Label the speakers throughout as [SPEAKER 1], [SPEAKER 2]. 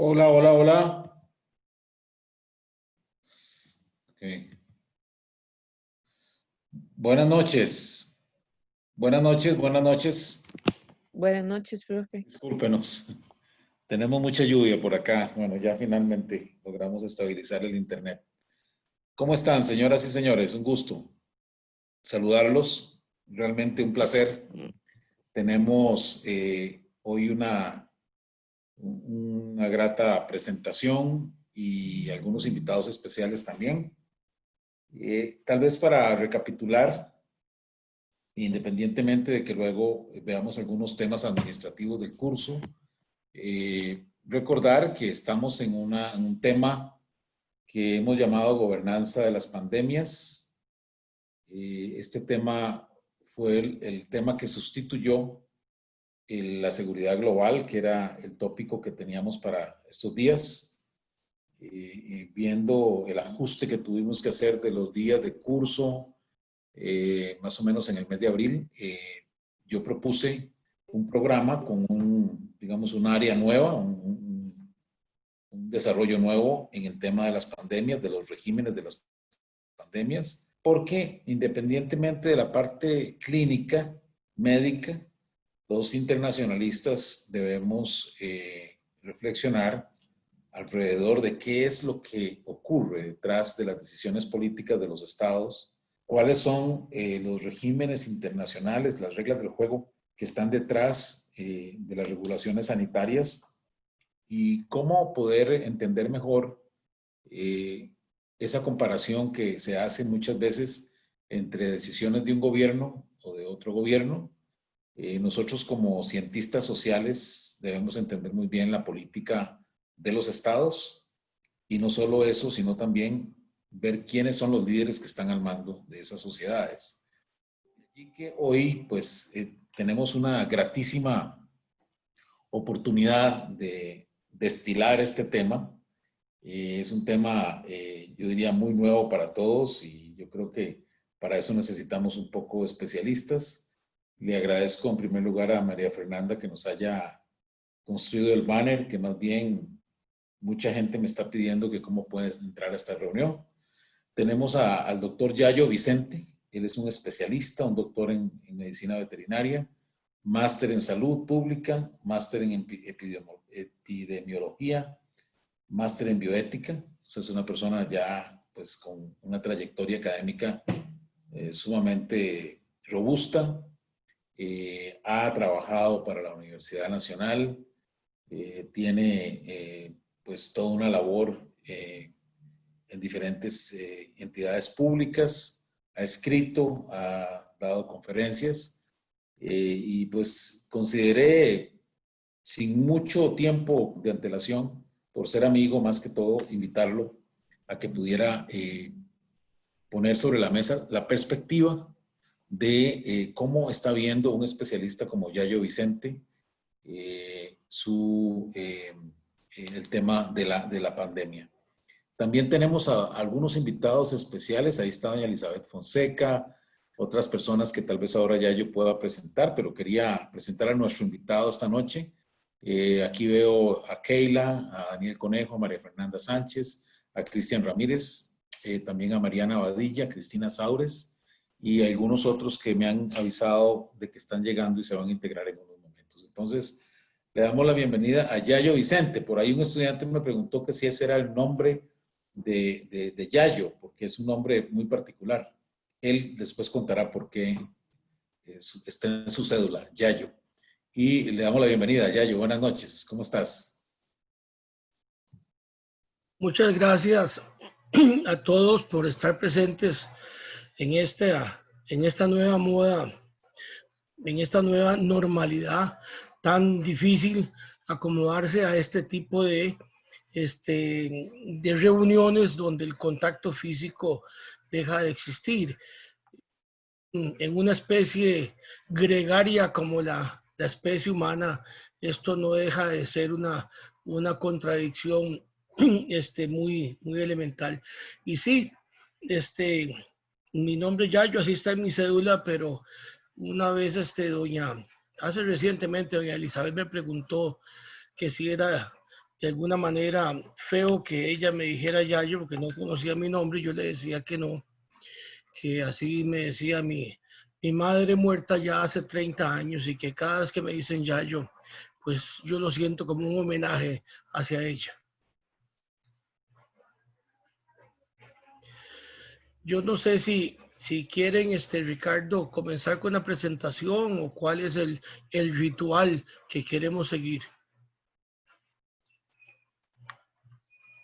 [SPEAKER 1] Hola, hola, hola. Okay. Buenas noches. Buenas noches, buenas noches.
[SPEAKER 2] Buenas noches, profe.
[SPEAKER 1] Discúlpenos. Tenemos mucha lluvia por acá. Bueno, ya finalmente logramos estabilizar el internet. ¿Cómo están, señoras y señores? Un gusto saludarlos. Realmente un placer. Tenemos hoy una grata presentación y algunos invitados especiales también. Tal vez para recapitular, independientemente de que luego veamos algunos temas administrativos del curso, recordar que estamos en un tema que hemos llamado gobernanza de las pandemias. Este tema fue el tema que sustituyó la seguridad global, que era el tópico que teníamos para estos días. Viendo el ajuste que tuvimos que hacer de los días de curso, más o menos en el mes de abril, yo propuse un programa con digamos, un área nueva, un desarrollo nuevo en el tema de las pandemias, de los regímenes de las pandemias, porque independientemente de la parte clínica, médica, los internacionalistas debemos reflexionar alrededor de qué es lo que ocurre detrás de las decisiones políticas de los estados, cuáles son los regímenes internacionales, las reglas del juego que están detrás de las regulaciones sanitarias y cómo poder entender mejor esa comparación que se hace muchas veces entre decisiones de un gobierno o de otro gobierno. Nosotros como cientistas sociales debemos entender muy bien la política de los estados y no solo eso, sino también ver quiénes son los líderes que están al mando de esas sociedades. Y que hoy pues tenemos una gratísima oportunidad de destilar este tema. Es un tema, yo diría, muy nuevo para todos y yo creo que para eso necesitamos un poco de especialistas. Le agradezco en primer lugar a María Fernanda que nos haya construido el banner, que más bien mucha gente me está pidiendo que cómo puedes entrar a esta reunión. Tenemos al doctor Yayo Vicente, él es un especialista, un doctor en medicina veterinaria, máster en salud pública, máster en epidemiología, máster en bioética. O sea, es una persona ya pues con una trayectoria académica sumamente robusta. Ha trabajado para la Universidad Nacional, tiene pues toda una labor en diferentes entidades públicas, ha escrito, ha dado conferencias y pues consideré sin mucho tiempo de antelación, por ser amigo más que todo, invitarlo a que pudiera poner sobre la mesa la perspectiva de cómo está viendo un especialista como Yayo Vicente el tema de la pandemia. También tenemos a algunos invitados especiales. Ahí está doña Elizabeth Fonseca, otras personas que tal vez ahora ya yo pueda presentar, pero quería presentar a nuestro invitado esta noche. Aquí veo a Keila, a Daniel Conejo, a María Fernanda Sánchez, a Cristian Ramírez, también a Mariana Badilla, Cristina Saures y algunos otros que me han avisado de que están llegando y se van a integrar en unos momentos. Entonces, le damos la bienvenida a Yayo Vicente. Por ahí un estudiante me preguntó que si ese era el nombre de Yayo, porque es un nombre muy particular. Él después contará por qué está en su cédula, Yayo. Y le damos la bienvenida, Yayo. Buenas noches, ¿cómo estás?
[SPEAKER 3] Muchas gracias a todos por estar presentes en esta nueva moda, en esta nueva normalidad tan difícil acomodarse a este tipo de reuniones donde el contacto físico deja de existir. En una especie gregaria como la especie humana, esto no deja de ser una contradicción muy elemental. Y sí, mi nombre es Yayo, así está en mi cédula, pero una vez hace recientemente doña Elizabeth me preguntó que si era de alguna manera feo que ella me dijera Yayo, porque no conocía mi nombre, y yo le decía que no, que así me decía mi madre muerta ya hace 30 años y que cada vez que me dicen Yayo, pues yo lo siento como un homenaje hacia ella. Yo no sé si quieren, Ricardo, comenzar con la presentación o cuál es el ritual que queremos seguir.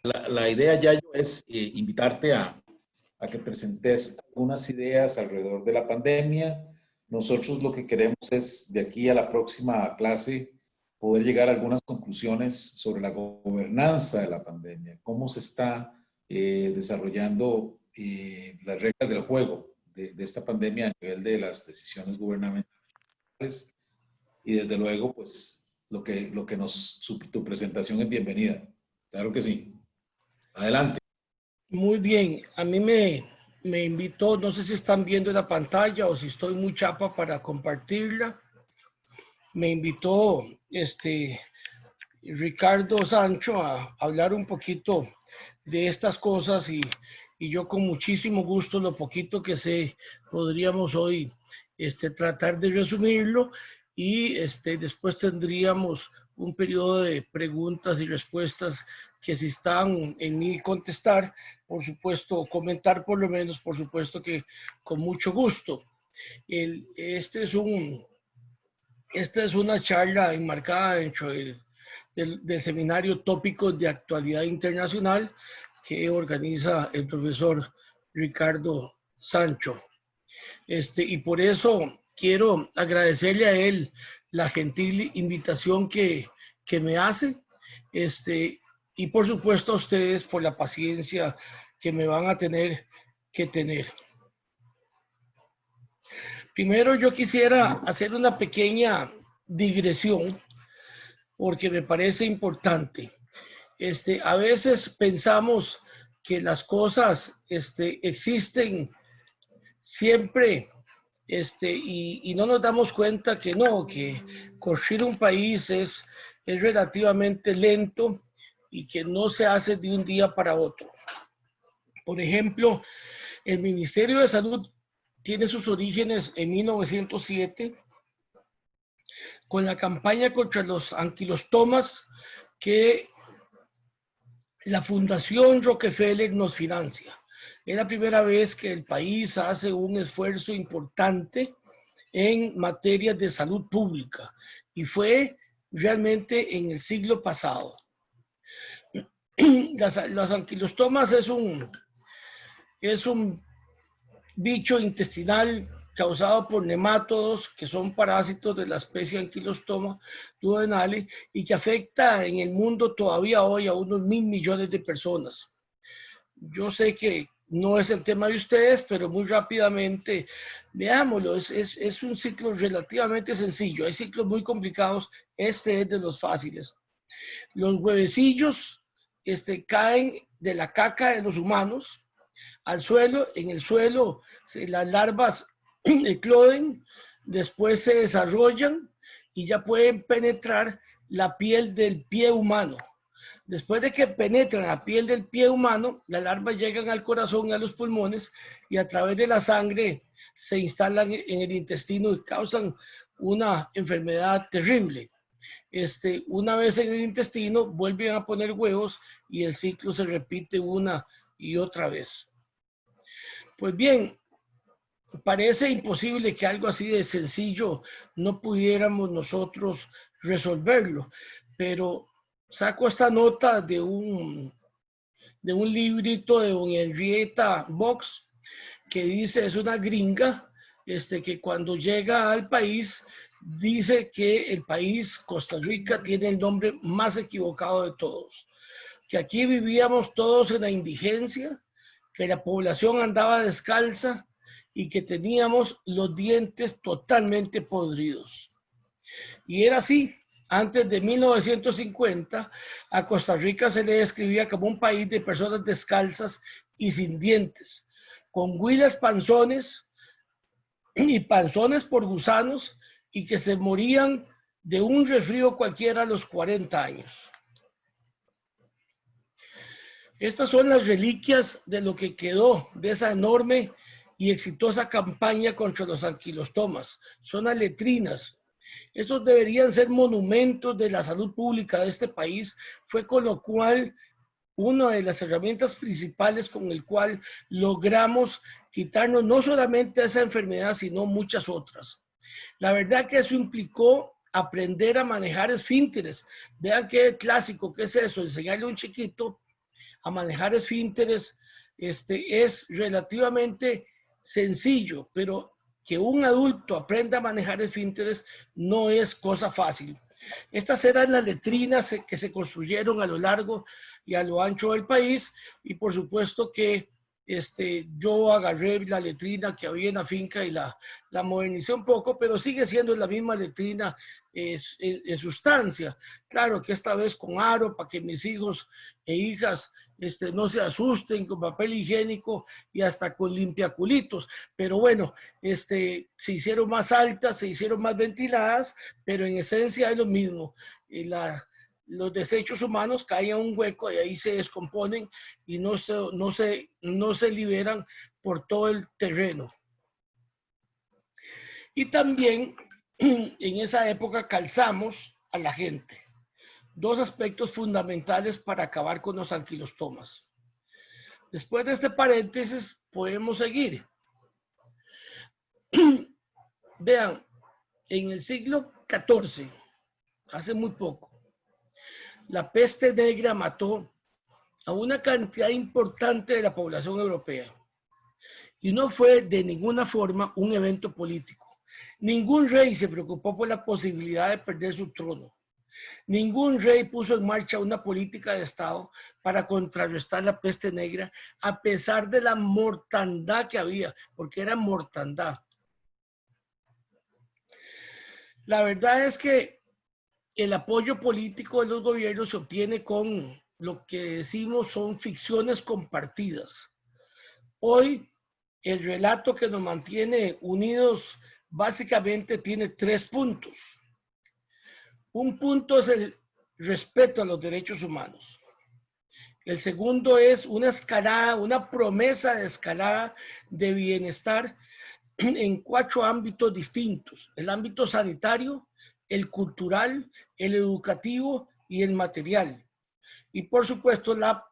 [SPEAKER 1] La idea, Yayo, es invitarte a que presentes algunas ideas alrededor de la pandemia. Nosotros lo que queremos es, de aquí a la próxima clase, poder llegar a algunas conclusiones sobre la gobernanza de la pandemia, cómo se está desarrollando las reglas del juego de esta pandemia a nivel de las decisiones gubernamentales. Y desde luego, pues, lo que tu presentación es bienvenida. Claro que sí. Adelante.
[SPEAKER 3] Muy bien, a mí me invitó, no sé si están viendo la pantalla o si estoy muy chapa para compartirla. Me invitó Ricardo Sancho a hablar un poquito de estas cosas y yo con muchísimo gusto, lo poquito que sé, podríamos hoy tratar de resumirlo y después tendríamos un periodo de preguntas y respuestas que si están en mí contestar, por supuesto, comentar por lo menos, por supuesto que con mucho gusto. Esta es una charla enmarcada dentro del seminario Tópicos de Actualidad Internacional que organiza el profesor Ricardo Sancho. Y por eso quiero agradecerle a él la gentil invitación que me hace, y por supuesto a ustedes por la paciencia que me van a tener que tener. Primero yo quisiera hacer una pequeña digresión porque me parece importante. A veces pensamos que las cosas existen siempre y no nos damos cuenta que no, que construir un país es relativamente lento y que no se hace de un día para otro. Por ejemplo, el Ministerio de Salud tiene sus orígenes en 1907 con la campaña contra los anquilostomas que la Fundación Rockefeller nos financia. Es la primera vez que el país hace un esfuerzo importante en materia de salud pública y fue realmente en el siglo pasado. Las anquilostomas es un bicho intestinal causado por nemátodos que son parásitos de la especie Ankylostoma duodenale y que afecta en el mundo todavía hoy a unos 1.000 millones de personas. Yo sé que no es el tema de ustedes, pero muy rápidamente veámoslo. Es un ciclo relativamente sencillo. Hay ciclos muy complicados. Este es de los fáciles. Los huevecillos caen de la caca de los humanos al suelo. En el suelo las larvas ecloden, después se desarrollan y ya pueden penetrar la piel del pie humano. Después de que penetran la piel del pie humano, las larvas llegan al corazón y a los pulmones y a través de la sangre se instalan en el intestino y causan una enfermedad terrible. Una vez en el intestino vuelven a poner huevos y el ciclo se repite una y otra vez. Pues bien, parece imposible que algo así de sencillo no pudiéramos nosotros resolverlo, pero saco esta nota de un librito de doña Henrietta Box que dice, es una gringa, que cuando llega al país dice que el país, Costa Rica, tiene el nombre más equivocado de todos, que aquí vivíamos todos en la indigencia, que la población andaba descalza y que teníamos los dientes totalmente podridos. Y era así. Antes de 1950, a Costa Rica se le describía como un país de personas descalzas y sin dientes, con huilas panzones y panzones por gusanos y que se morían de un resfrío cualquiera a los 40 años. Estas son las reliquias de lo que quedó de esa enorme y exitosa campaña contra los anquilostomas. Son las letrinas. Estos deberían ser monumentos de la salud pública de este país. Fue con lo cual una de las herramientas principales con el cual logramos quitarnos no solamente esa enfermedad, sino muchas otras. La verdad que eso implicó aprender a manejar esfínteres. Vean qué clásico, ¿qué es eso? Enseñarle a un chiquito a manejar esfínteres es relativamente sencillo, pero que un adulto aprenda a manejar esfínteres no es cosa fácil. Estas eran las letrinas que se construyeron a lo largo y a lo ancho del país, y por supuesto que yo agarré la letrina que había en la finca y la modernicé un poco, pero sigue siendo la misma letrina en sustancia. Claro que esta vez con aro para que mis hijos e hijas no se asusten, con papel higiénico y hasta con limpiaculitos. Pero bueno, se hicieron más altas, se hicieron más ventiladas, pero en esencia es lo mismo. Los desechos humanos caen a un hueco y ahí se descomponen y no se liberan por todo el terreno. Y también en esa época calzamos a la gente. Dos aspectos fundamentales para acabar con los anquilostomas. Después de este paréntesis podemos seguir. Vean, en el siglo XIV, hace muy poco, la peste negra mató a una cantidad importante de la población europea. Y no fue de ninguna forma un evento político. Ningún rey se preocupó por la posibilidad de perder su trono. Ningún rey puso en marcha una política de Estado para contrarrestar la peste negra, a pesar de la mortandad que había, porque era mortandad. La verdad es que el apoyo político de los gobiernos se obtiene con lo que decimos son ficciones compartidas. Hoy, el relato que nos mantiene unidos básicamente tiene 3 puntos. Un punto es el respeto a los derechos humanos. El segundo es una escalada, una promesa de escalada de bienestar en 4 ámbitos distintos: el ámbito sanitario, el cultural, el educativo y el material. Y por supuesto la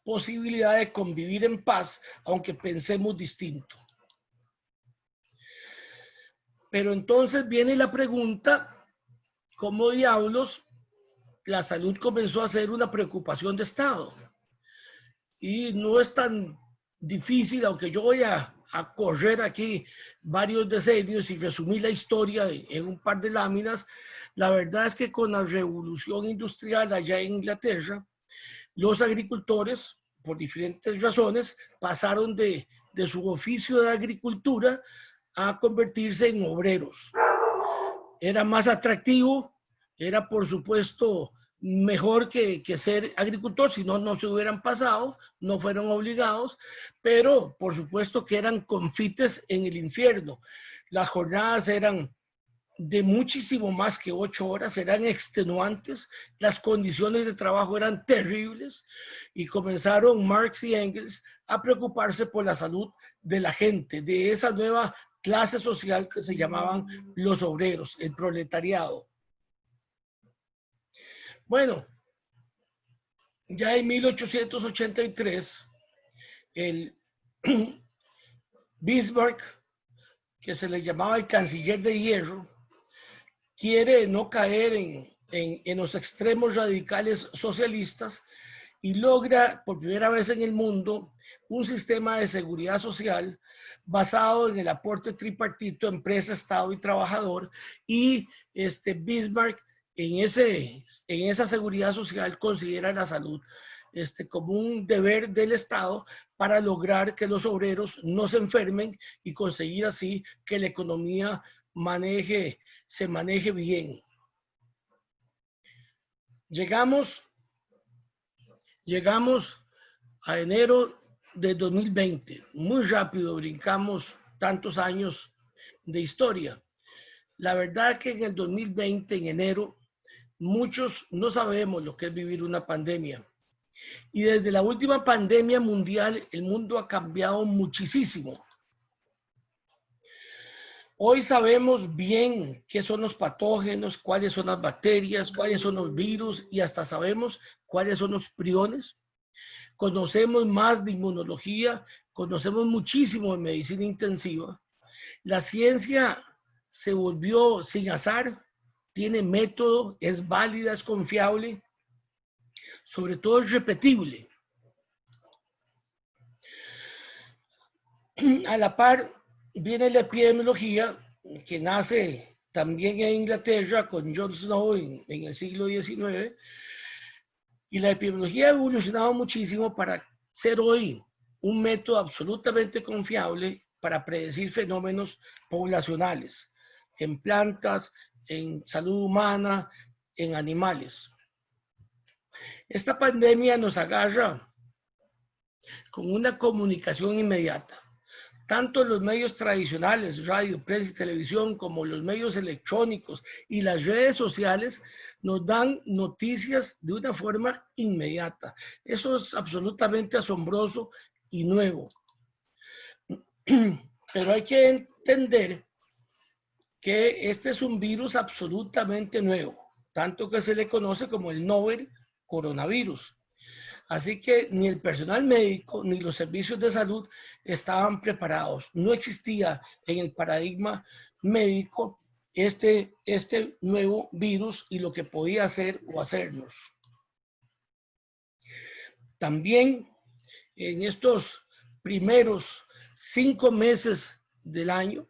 [SPEAKER 3] posibilidad de convivir en paz, aunque pensemos distinto. Pero entonces viene la pregunta: ¿cómo diablos la salud comenzó a ser una preocupación de Estado? Y no es tan difícil, aunque yo voy a correr aquí varios decenios y resumir la historia en un par de láminas. La verdad es que con la revolución industrial allá en Inglaterra, los agricultores, por diferentes razones, pasaron de su oficio de agricultura a convertirse en obreros. Era más atractivo, era por supuesto mejor que ser agricultor, si no, no se hubieran pasado, no fueron obligados, pero por supuesto que eran confites en el infierno. Las jornadas eran de muchísimo más que 8 horas, eran extenuantes, las condiciones de trabajo eran terribles, y comenzaron Marx y Engels a preocuparse por la salud de la gente, de esa nueva clase social que se llamaban los obreros, el proletariado. Bueno, ya en 1883, el Bismarck, que se le llamaba el canciller de hierro, quiere no caer en los extremos radicales socialistas y logra por primera vez en el mundo un sistema de seguridad social basado en el aporte tripartito, empresa, Estado y trabajador. Y Bismarck en esa seguridad social considera la salud como un deber del Estado para lograr que los obreros no se enfermen y conseguir así que la economía se maneje bien. Llegamos a enero de 2020. Muy rápido brincamos tantos años de historia. La verdad que en el 2020, en enero, muchos no sabemos lo que es vivir una pandemia. Y desde la última pandemia mundial, el mundo ha cambiado muchísimo. Hoy sabemos bien qué son los patógenos, cuáles son las bacterias, cuáles son los virus y hasta sabemos cuáles son los priones. Conocemos más de inmunología, conocemos muchísimo de medicina intensiva. La ciencia se volvió sin azar, tiene método, es válida, es confiable, sobre todo es repetible. A la par viene la epidemiología, que nace también en Inglaterra con John Snow en el siglo XIX, y la epidemiología ha evolucionado muchísimo para ser hoy un método absolutamente confiable para predecir fenómenos poblacionales en plantas, en salud humana, en animales. Esta pandemia nos agarra con una comunicación inmediata. Tanto los medios tradicionales, radio, prensa y televisión, como los medios electrónicos y las redes sociales nos dan noticias de una forma inmediata. Eso es absolutamente asombroso y nuevo. Pero hay que entender que este es un virus absolutamente nuevo, tanto que se le conoce como el novel coronavirus. Así que ni el personal médico ni los servicios de salud estaban preparados. No existía en el paradigma médico este nuevo virus y lo que podía hacer o hacernos. También en estos primeros 5 meses del año,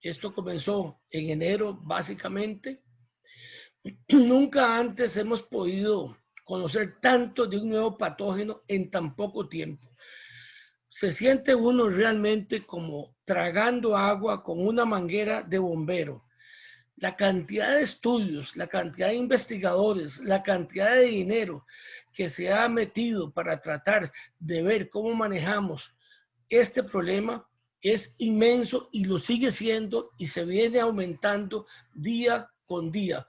[SPEAKER 3] esto comenzó en enero básicamente, nunca antes hemos podido conocer tanto de un nuevo patógeno en tan poco tiempo. Se siente uno realmente como tragando agua con una manguera de bombero. La cantidad de estudios, la cantidad de investigadores, la cantidad de dinero que se ha metido para tratar de ver cómo manejamos este problema es inmenso y lo sigue siendo y se viene aumentando día con día.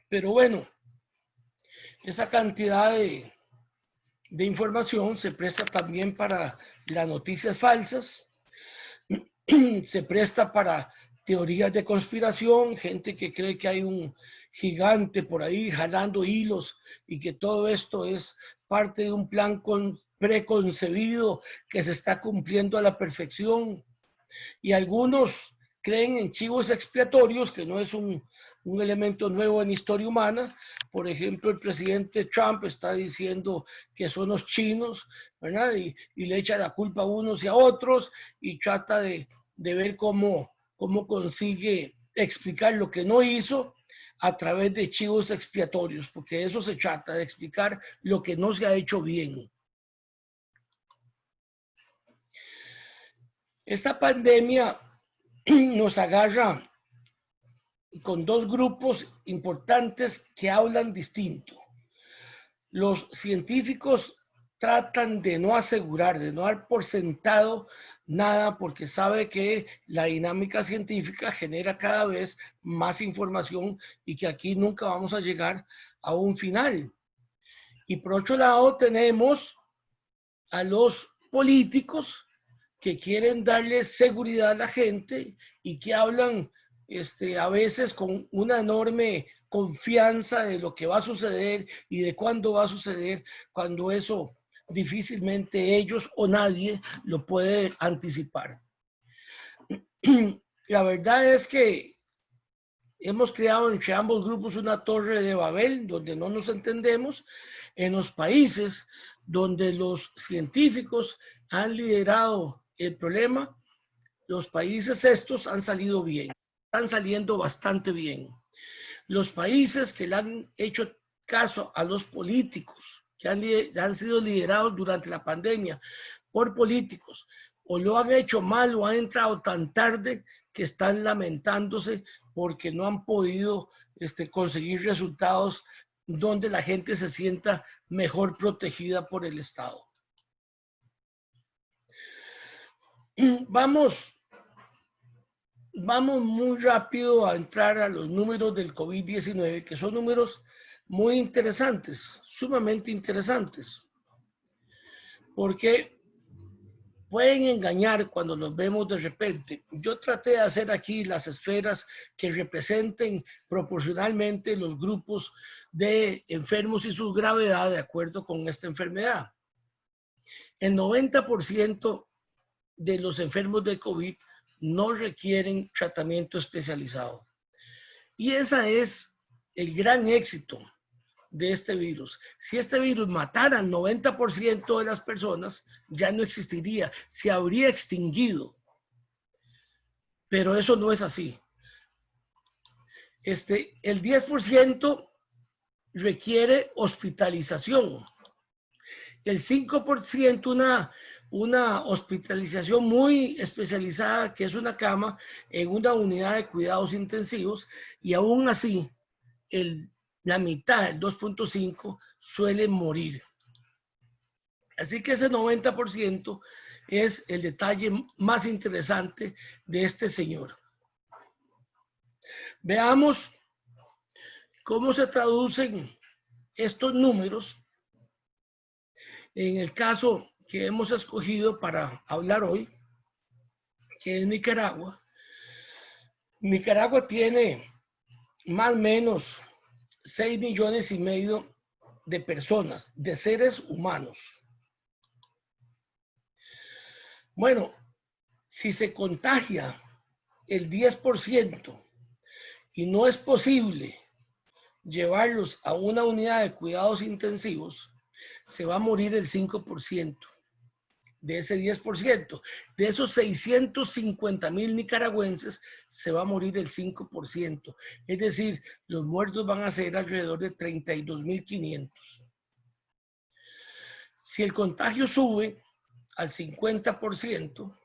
[SPEAKER 3] Pero bueno, esa cantidad de información se presta también para las noticias falsas, se presta para teorías de conspiración, gente que cree que hay un gigante por ahí jalando hilos y que todo esto es parte de un plan preconcebido que se está cumpliendo a la perfección. Y algunos creen en chivos expiatorios, que no es un elemento nuevo en historia humana. Por ejemplo, el presidente Trump está diciendo que son los chinos, ¿verdad? Y le echa la culpa a unos y a otros y trata de ver cómo consigue explicar lo que no hizo a través de chivos expiatorios, porque de eso se trata, de explicar lo que no se ha hecho bien. Esta pandemia nos agarra con dos grupos importantes que hablan distinto. Los científicos tratan de no asegurar, de no dar por sentado nada, porque sabe que la dinámica científica genera cada vez más información y que aquí nunca vamos a llegar a un final. Y por otro lado tenemos a los políticos que quieren darle seguridad a la gente y que hablan a veces con una enorme confianza de lo que va a suceder y de cuándo va a suceder, cuando eso difícilmente ellos o nadie lo puede anticipar. La verdad es que hemos creado entre ambos grupos una torre de Babel donde no nos entendemos. En los países donde los científicos han liderado el problema, los países estos han salido bien, están saliendo bastante bien. Los países que le han hecho caso a los políticos, que han sido liderados durante la pandemia por políticos, o lo han hecho mal o han entrado tan tarde que están lamentándose porque no han podido conseguir resultados donde la gente se sienta mejor protegida por el Estado. Vamos muy rápido a entrar a los números del COVID-19, que son números muy interesantes, sumamente interesantes, porque pueden engañar cuando los vemos de repente. Yo traté de hacer aquí las esferas que representen proporcionalmente los grupos de enfermos y su gravedad de acuerdo con esta enfermedad. El 90% de los enfermos de COVID no requieren tratamiento especializado. Y ese es el gran éxito de este virus. Si este virus matara al 90% de las personas, ya no existiría, se habría extinguido. Pero eso no es así. El 10% requiere hospitalización. El 5% una hospitalización muy especializada, que es una cama en una unidad de cuidados intensivos, y aún así la mitad, el 2.5, suele morir. Así que ese 90% es el detalle más interesante de este señor. Veamos cómo se traducen estos números en el caso que hemos escogido para hablar hoy, que es Nicaragua. Nicaragua tiene más o menos 6,5 millones de personas, de seres humanos. Bueno, si se contagia el 10% y no es posible llevarlos a una unidad de cuidados intensivos, se va a morir el 5% de ese 10%. De esos 650,000 nicaragüenses, se va a morir el 5%. Es decir, los muertos van a ser alrededor de 32,500. Si el contagio sube al 50%,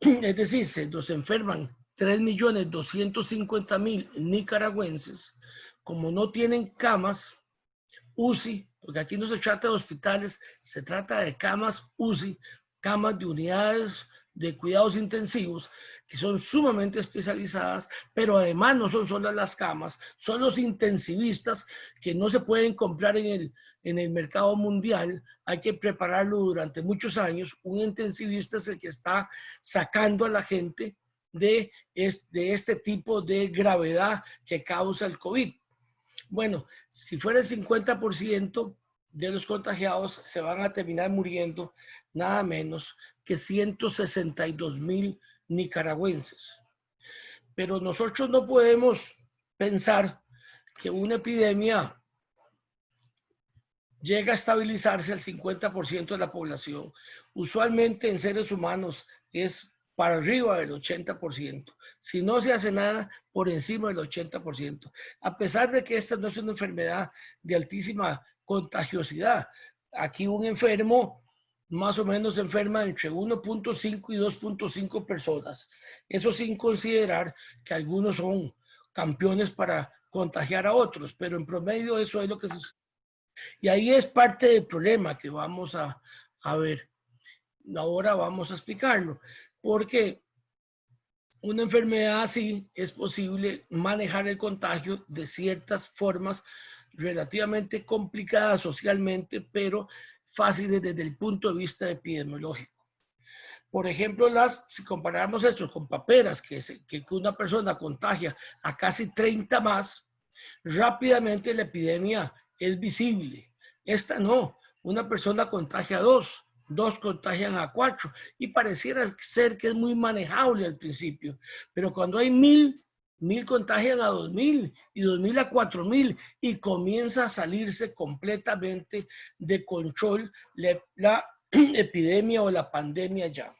[SPEAKER 3] es decir, se nos enferman 3,250,000 nicaragüenses, como no tienen camas UCI, porque aquí no se trata de hospitales, se trata de camas UCI, camas de unidades de cuidados intensivos, que son sumamente especializadas, pero además no son solo las camas, son los intensivistas que no se pueden comprar en el mercado mundial, hay que prepararlo durante muchos años. Un intensivista es el que está sacando a la gente de este tipo de gravedad que causa el COVID. Bueno, si fuera el 50% de los contagiados, se van a terminar muriendo nada menos que 162,000 nicaragüenses. Pero nosotros no podemos pensar que una epidemia llega a estabilizarse al 50% de la población. Usualmente en seres humanos es para arriba del 80%. Si no se hace nada, por encima del 80%. A pesar de que esta no es una enfermedad de altísima contagiosidad. Aquí un enfermo más o menos enferma entre 1.5 y 2.5 personas. Eso sin considerar que algunos son campeones para contagiar a otros, pero en promedio eso es lo que se... Y ahí es parte del problema que vamos a ver. Ahora vamos a explicarlo. Porque una enfermedad así es posible manejar el contagio de ciertas formas relativamente complicadas socialmente, pero fáciles desde el punto de vista epidemiológico. Por ejemplo, si comparamos esto con paperas, que una persona contagia a casi 30 más, rápidamente la epidemia es visible. Esta no, una persona contagia a 2 contagian a 4 y pareciera ser que es muy manejable al principio, pero cuando hay 1,000 contagian a 2,000 y 2,000 a 4,000 y comienza a salirse completamente de control la epidemia o la pandemia ya.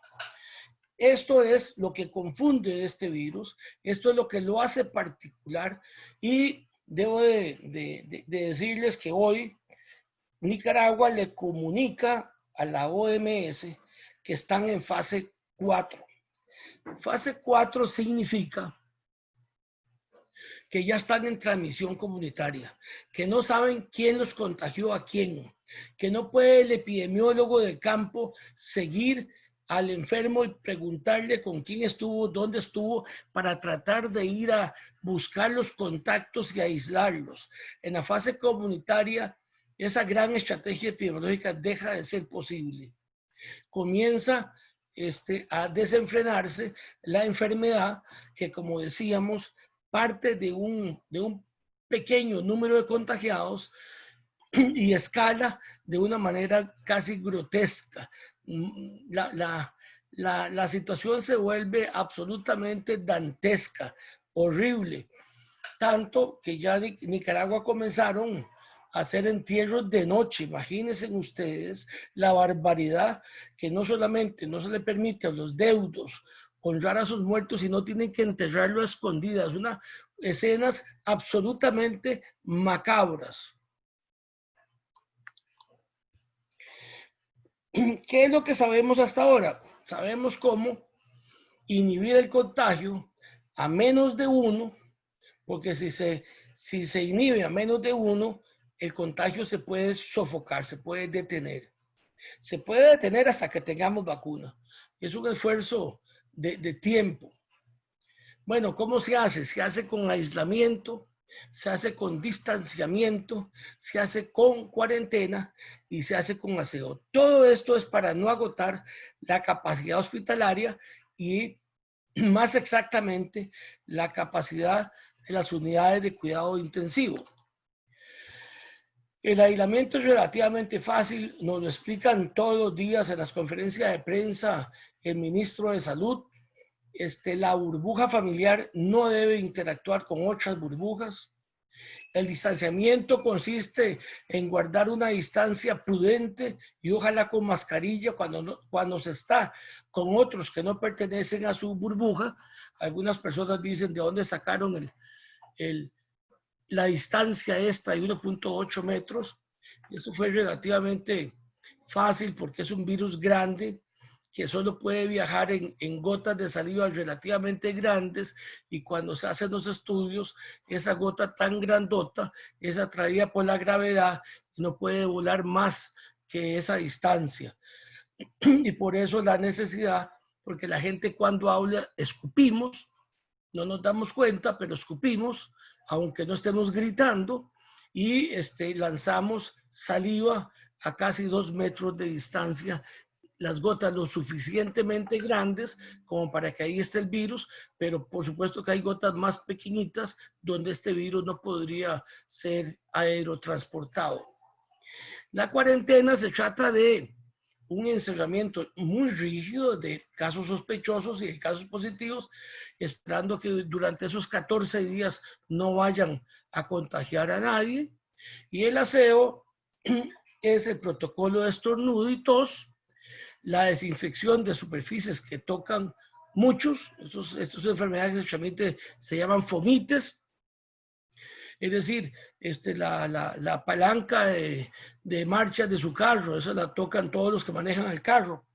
[SPEAKER 3] Esto es lo que confunde este virus, esto es lo que lo hace particular y debo de decirles que hoy Nicaragua le comunica a la OMS que están en fase 4. Fase 4 significa que ya están en transmisión comunitaria, que no saben quién los contagió a quién, que no puede el epidemiólogo del campo seguir al enfermo y preguntarle con quién estuvo, dónde estuvo, para tratar de ir a buscar los contactos y aislarlos. En la fase comunitaria, esa gran estrategia epidemiológica deja de ser posible. Comienza a desenfrenarse la enfermedad que, como decíamos, parte de un pequeño número de contagiados y escala de una manera casi grotesca. La situación se vuelve absolutamente dantesca, horrible, tanto que ya en Nicaragua comenzaron a hacer entierros de noche. Imagínense ustedes la barbaridad, que no solamente no se le permite a los deudos honrar a sus muertos, sino tienen que enterrarlo a escondidas. Unas escenas absolutamente macabras. ¿Qué es lo que sabemos hasta ahora? Sabemos cómo inhibir el contagio a menos de 1, porque si se inhibe a menos de 1, el contagio se puede sofocar, se puede detener. Se puede detener hasta que tengamos vacuna. Es un esfuerzo de tiempo. Bueno, ¿cómo se hace? Se hace con aislamiento, se hace con distanciamiento, se hace con cuarentena y se hace con aseo. Todo esto es para no agotar la capacidad hospitalaria y más exactamente la capacidad de las unidades de cuidado intensivo. El aislamiento es relativamente fácil, nos lo explican todos los días en las conferencias de prensa el ministro de Salud. La burbuja familiar no debe interactuar con otras burbujas. El distanciamiento consiste en guardar una distancia prudente y ojalá con mascarilla cuando se está con otros que no pertenecen a su burbuja. Algunas personas dicen de dónde sacaron la distancia esta de 1.8 metros. Eso fue relativamente fácil porque es un virus grande que solo puede viajar en gotas de saliva relativamente grandes, y cuando se hacen los estudios, esa gota tan grandota es atraída por la gravedad y no puede volar más que esa distancia. Y por eso la necesidad, porque la gente cuando habla escupimos, no nos damos cuenta, pero escupimos, aunque no estemos gritando, y lanzamos saliva a casi 2 metros de distancia, las gotas lo suficientemente grandes como para que ahí esté el virus, pero por supuesto que hay gotas más pequeñitas donde este virus no podría ser aerotransportado. La cuarentena se trata de un encerramiento muy rígido de casos sospechosos y de casos positivos, esperando que durante esos 14 días no vayan a contagiar a nadie. Y el aseo es el protocolo de estornudo y tos, la desinfección de superficies que tocan muchos. Estas enfermedades se llaman fomites. Es decir, la palanca de marcha de su carro, esa la tocan todos los que manejan el carro.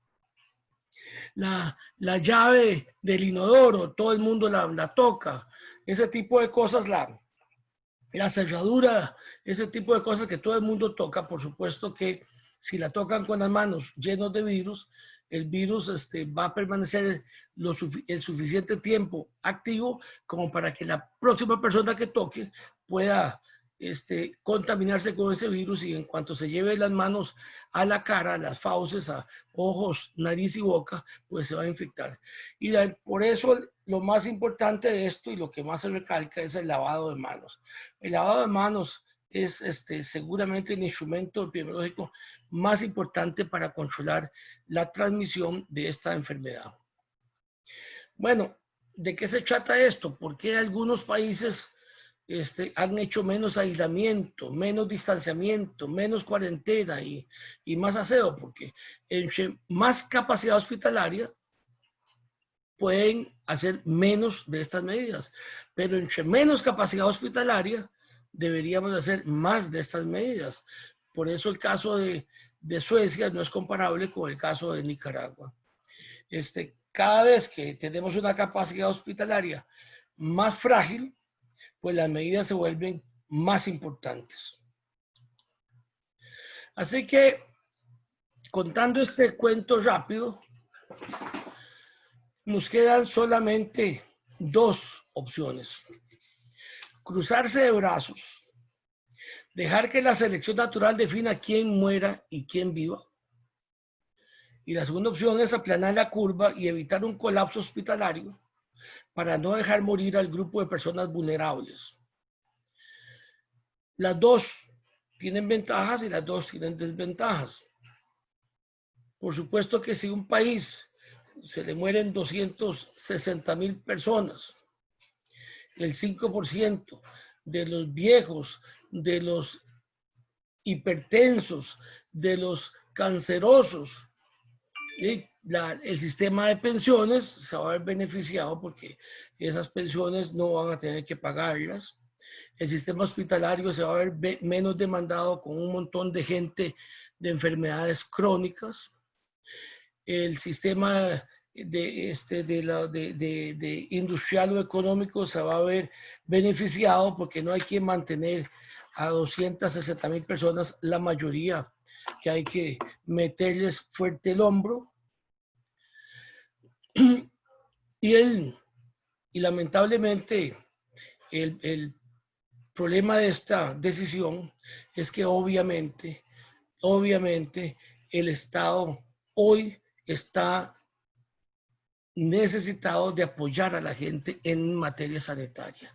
[SPEAKER 3] La llave del inodoro, todo el mundo la toca. Ese tipo de cosas, la cerradura, ese tipo de cosas que todo el mundo toca. Por supuesto que si la tocan con las manos llenos de virus, el virus va a permanecer el suficiente tiempo activo como para que la próxima persona que toque pueda contaminarse con ese virus, y en cuanto se lleve las manos a la cara, a las fauces, a ojos, nariz y boca, pues se va a infectar. Y por eso lo más importante de esto y lo que más se recalca es el lavado de manos. El lavado de manos es seguramente el instrumento epidemiológico más importante para controlar la transmisión de esta enfermedad. Bueno, ¿de qué se trata esto? ¿Por qué algunos países han hecho menos aislamiento, menos distanciamiento, menos cuarentena y más aseo? Porque entre más capacidad hospitalaria pueden hacer menos de estas medidas, pero entre menos capacidad hospitalaria deberíamos hacer más de estas medidas. Por eso el caso de Suecia no es comparable con el caso de Nicaragua. Cada vez que tenemos una capacidad hospitalaria más frágil, pues las medidas se vuelven más importantes. Así que, contando este cuento rápido, Nos quedan solamente dos opciones. Cruzarse de brazos, dejar que la selección natural defina quién muera y quién viva. Y la segunda opción es aplanar la curva y evitar un colapso hospitalario para no dejar morir al grupo de personas vulnerables. Las dos tienen ventajas y las dos tienen desventajas. Por supuesto que si un país se le mueren 260,000 personas, el 5% de los viejos, de los hipertensos, de los cancerosos, el sistema de pensiones se va a ver beneficiado porque esas pensiones no van a tener que pagarlas. El sistema hospitalario se va a ver menos demandado con un montón de gente de enfermedades crónicas. El sistema de industrial o económico se va a ver beneficiado porque no hay que mantener a 260,000 personas, la mayoría que hay que meterles fuerte el hombro. Y lamentablemente el problema de esta decisión es que obviamente el Estado hoy está necesitado de apoyar a la gente en materia sanitaria.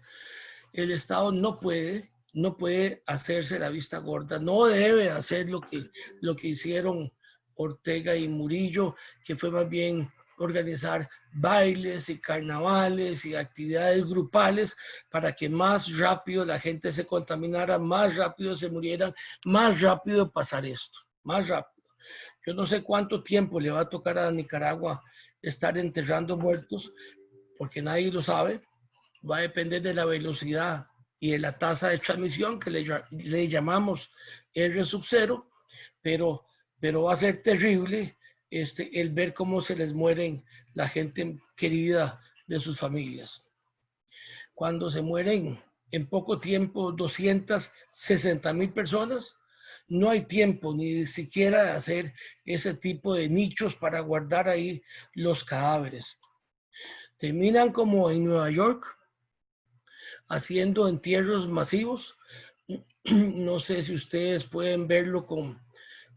[SPEAKER 3] El Estado no puede hacerse la vista gorda, no debe hacer lo que hicieron Ortega y Murillo, que fue más bien organizar bailes y carnavales y actividades grupales para que más rápido la gente se contaminara, más rápido se murieran, más rápido pasar esto, más rápido. Yo no sé cuánto tiempo le va a tocar a Nicaragua estar enterrando muertos, porque nadie lo sabe. Va a depender de la velocidad y de la tasa de transmisión que le llamamos R sub 0, pero va a ser terrible el ver cómo se les mueren la gente querida de sus familias. Cuando se mueren en poco tiempo 260,000 personas, no hay tiempo ni siquiera de hacer ese tipo de nichos para guardar ahí los cadáveres. Terminan como en Nueva York, haciendo entierros masivos. No sé si ustedes pueden verlo con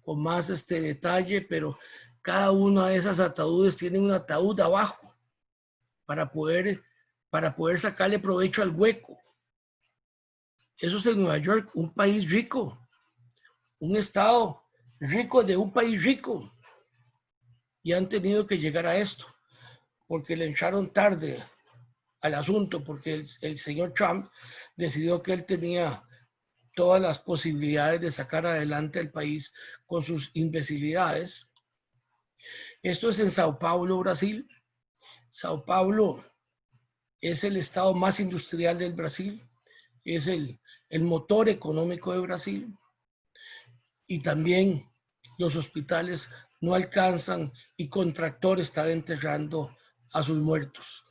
[SPEAKER 3] más detalle, pero cada una de esas ataúdes tiene un ataúd abajo para poder sacarle provecho al hueco. Eso es en Nueva York, un país rico, un estado rico de un país rico. Y han tenido que llegar a esto, porque le entraron tarde al asunto, porque el señor Trump decidió que él tenía todas las posibilidades de sacar adelante el país con sus imbecilidades. Esto es en Sao Paulo, Brasil. Sao Paulo es el estado más industrial del Brasil, es el motor económico de Brasil, y también los hospitales no alcanzan y Contractor está enterrando a sus muertos.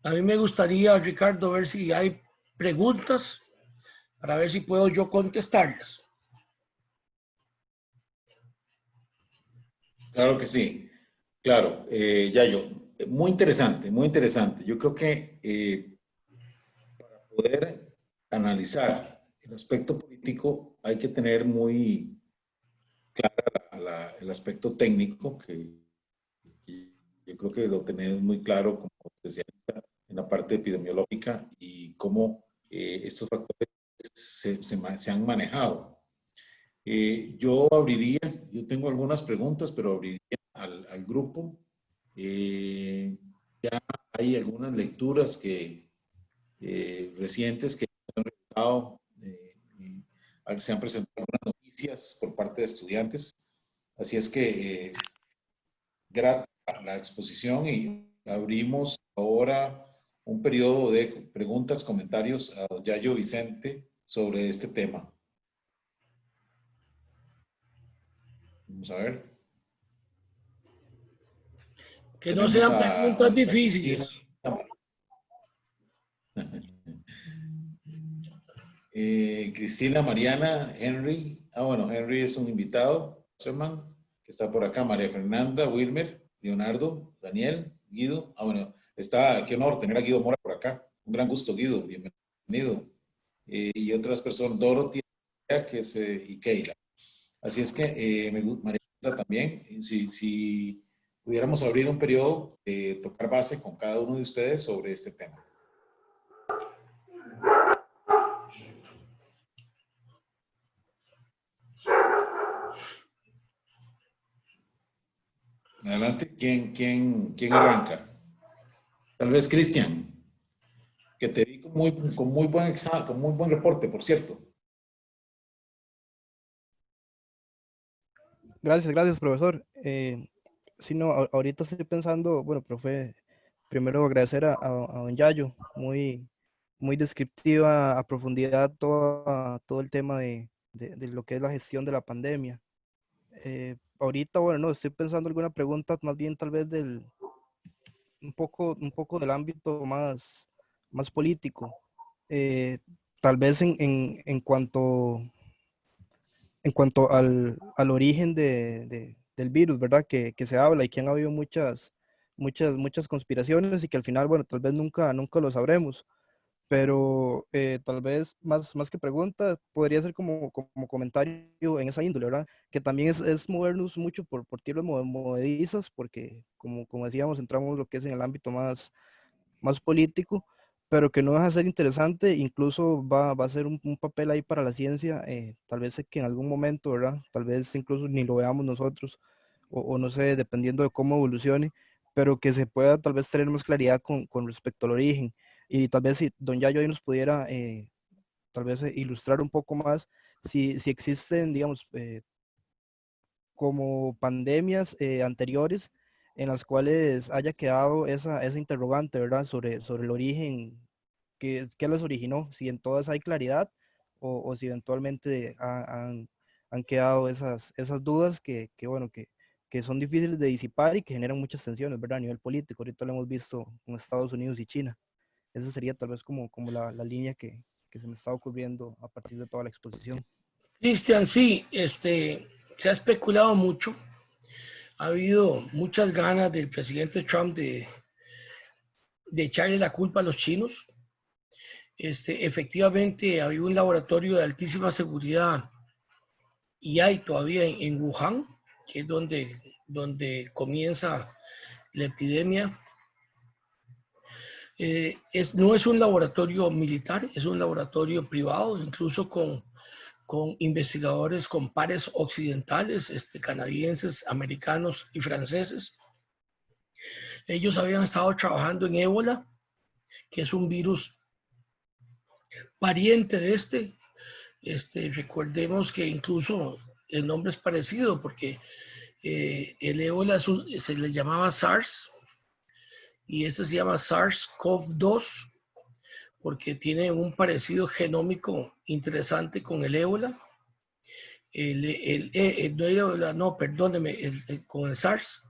[SPEAKER 3] A mí me gustaría, Ricardo, ver si hay preguntas para ver si puedo yo contestarlas.
[SPEAKER 1] Claro que sí, claro, Yayo, muy interesante, muy interesante. Yo creo que para poder analizar el aspecto político hay que tener muy claro el aspecto técnico, que yo creo que lo tenés muy claro como especialista en la parte epidemiológica y cómo estos factores se han manejado. Yo tengo algunas preguntas, pero abriría al grupo. Ya hay algunas lecturas recientes que se han realizado, se han presentado algunas noticias por parte de estudiantes. Así es que grata la exposición y abrimos ahora un periodo de preguntas, comentarios a Yayo Vicente sobre este tema. Vamos a ver.
[SPEAKER 3] Que no sean preguntas difíciles.
[SPEAKER 1] Cristina, Mariana, Henry. Bueno, Henry es un invitado. Wasserman, que está por acá, María Fernanda, Wilmer, Leonardo, Daniel, Guido. Ah, bueno, qué honor tener a Guido Mora por acá. Un gran gusto, Guido, bienvenido. Y otras personas, Dorothy, y Keila. Así es que María Fernanda también, si pudiéramos abrir un periodo, tocar base con cada uno de ustedes sobre este tema. Adelante, ¿quién arranca? Tal vez Cristian, que te vi con muy buen examen, con muy buen reporte, por cierto.
[SPEAKER 4] Gracias, profesor. Sí, no, ahorita estoy pensando, bueno, profe, primero agradecer a don Yayo, muy descriptiva, a profundidad todo el tema de lo que es la gestión de la pandemia. Ahorita, bueno, no, estoy pensando alguna pregunta más bien tal vez un poco del ámbito más político. Tal vez en cuanto al origen del virus, ¿verdad? Que se habla y que han habido muchas conspiraciones y que al final, bueno, tal vez nunca lo sabremos, pero tal vez más que pregunta, podría ser como comentario en esa índole, ¿verdad? Que también es movernos mucho por tierras movedizas, porque como decíamos, entramos lo que es en el ámbito más político, pero que no deja de ser interesante, incluso va a ser un papel ahí para la ciencia, tal vez que en algún momento, ¿verdad? Tal vez incluso ni lo veamos nosotros, o no sé, dependiendo de cómo evolucione, pero que se pueda tal vez tener más claridad con respecto al origen. Y tal vez si don Yayo ahí nos pudiera tal vez ilustrar un poco más si existen, digamos, como pandemias anteriores en las cuales haya quedado esa interrogante, ¿verdad? Sobre el origen, qué las originó, si en todas hay claridad o si eventualmente han quedado esas dudas bueno, que son difíciles de disipar y que generan muchas tensiones, ¿verdad? A nivel político. Ahorita lo hemos visto con Estados Unidos y China. Esa sería tal vez como la línea que se me está ocurriendo a partir de toda la exposición.
[SPEAKER 3] Cristian, sí, se ha especulado mucho. Ha habido muchas ganas del presidente Trump de echarle la culpa a los chinos. Efectivamente, había un laboratorio de altísima seguridad y hay todavía en Wuhan, que es donde comienza la epidemia. No es un laboratorio militar, es un laboratorio privado, incluso con investigadores con pares occidentales, canadienses, americanos y franceses. Ellos habían estado trabajando en ébola, que es un virus pariente de recordemos que incluso el nombre es parecido porque el ébola se le llamaba SARS y se llama SARS-CoV-2 porque tiene un parecido genómico interesante con el ébola. Con el SARS.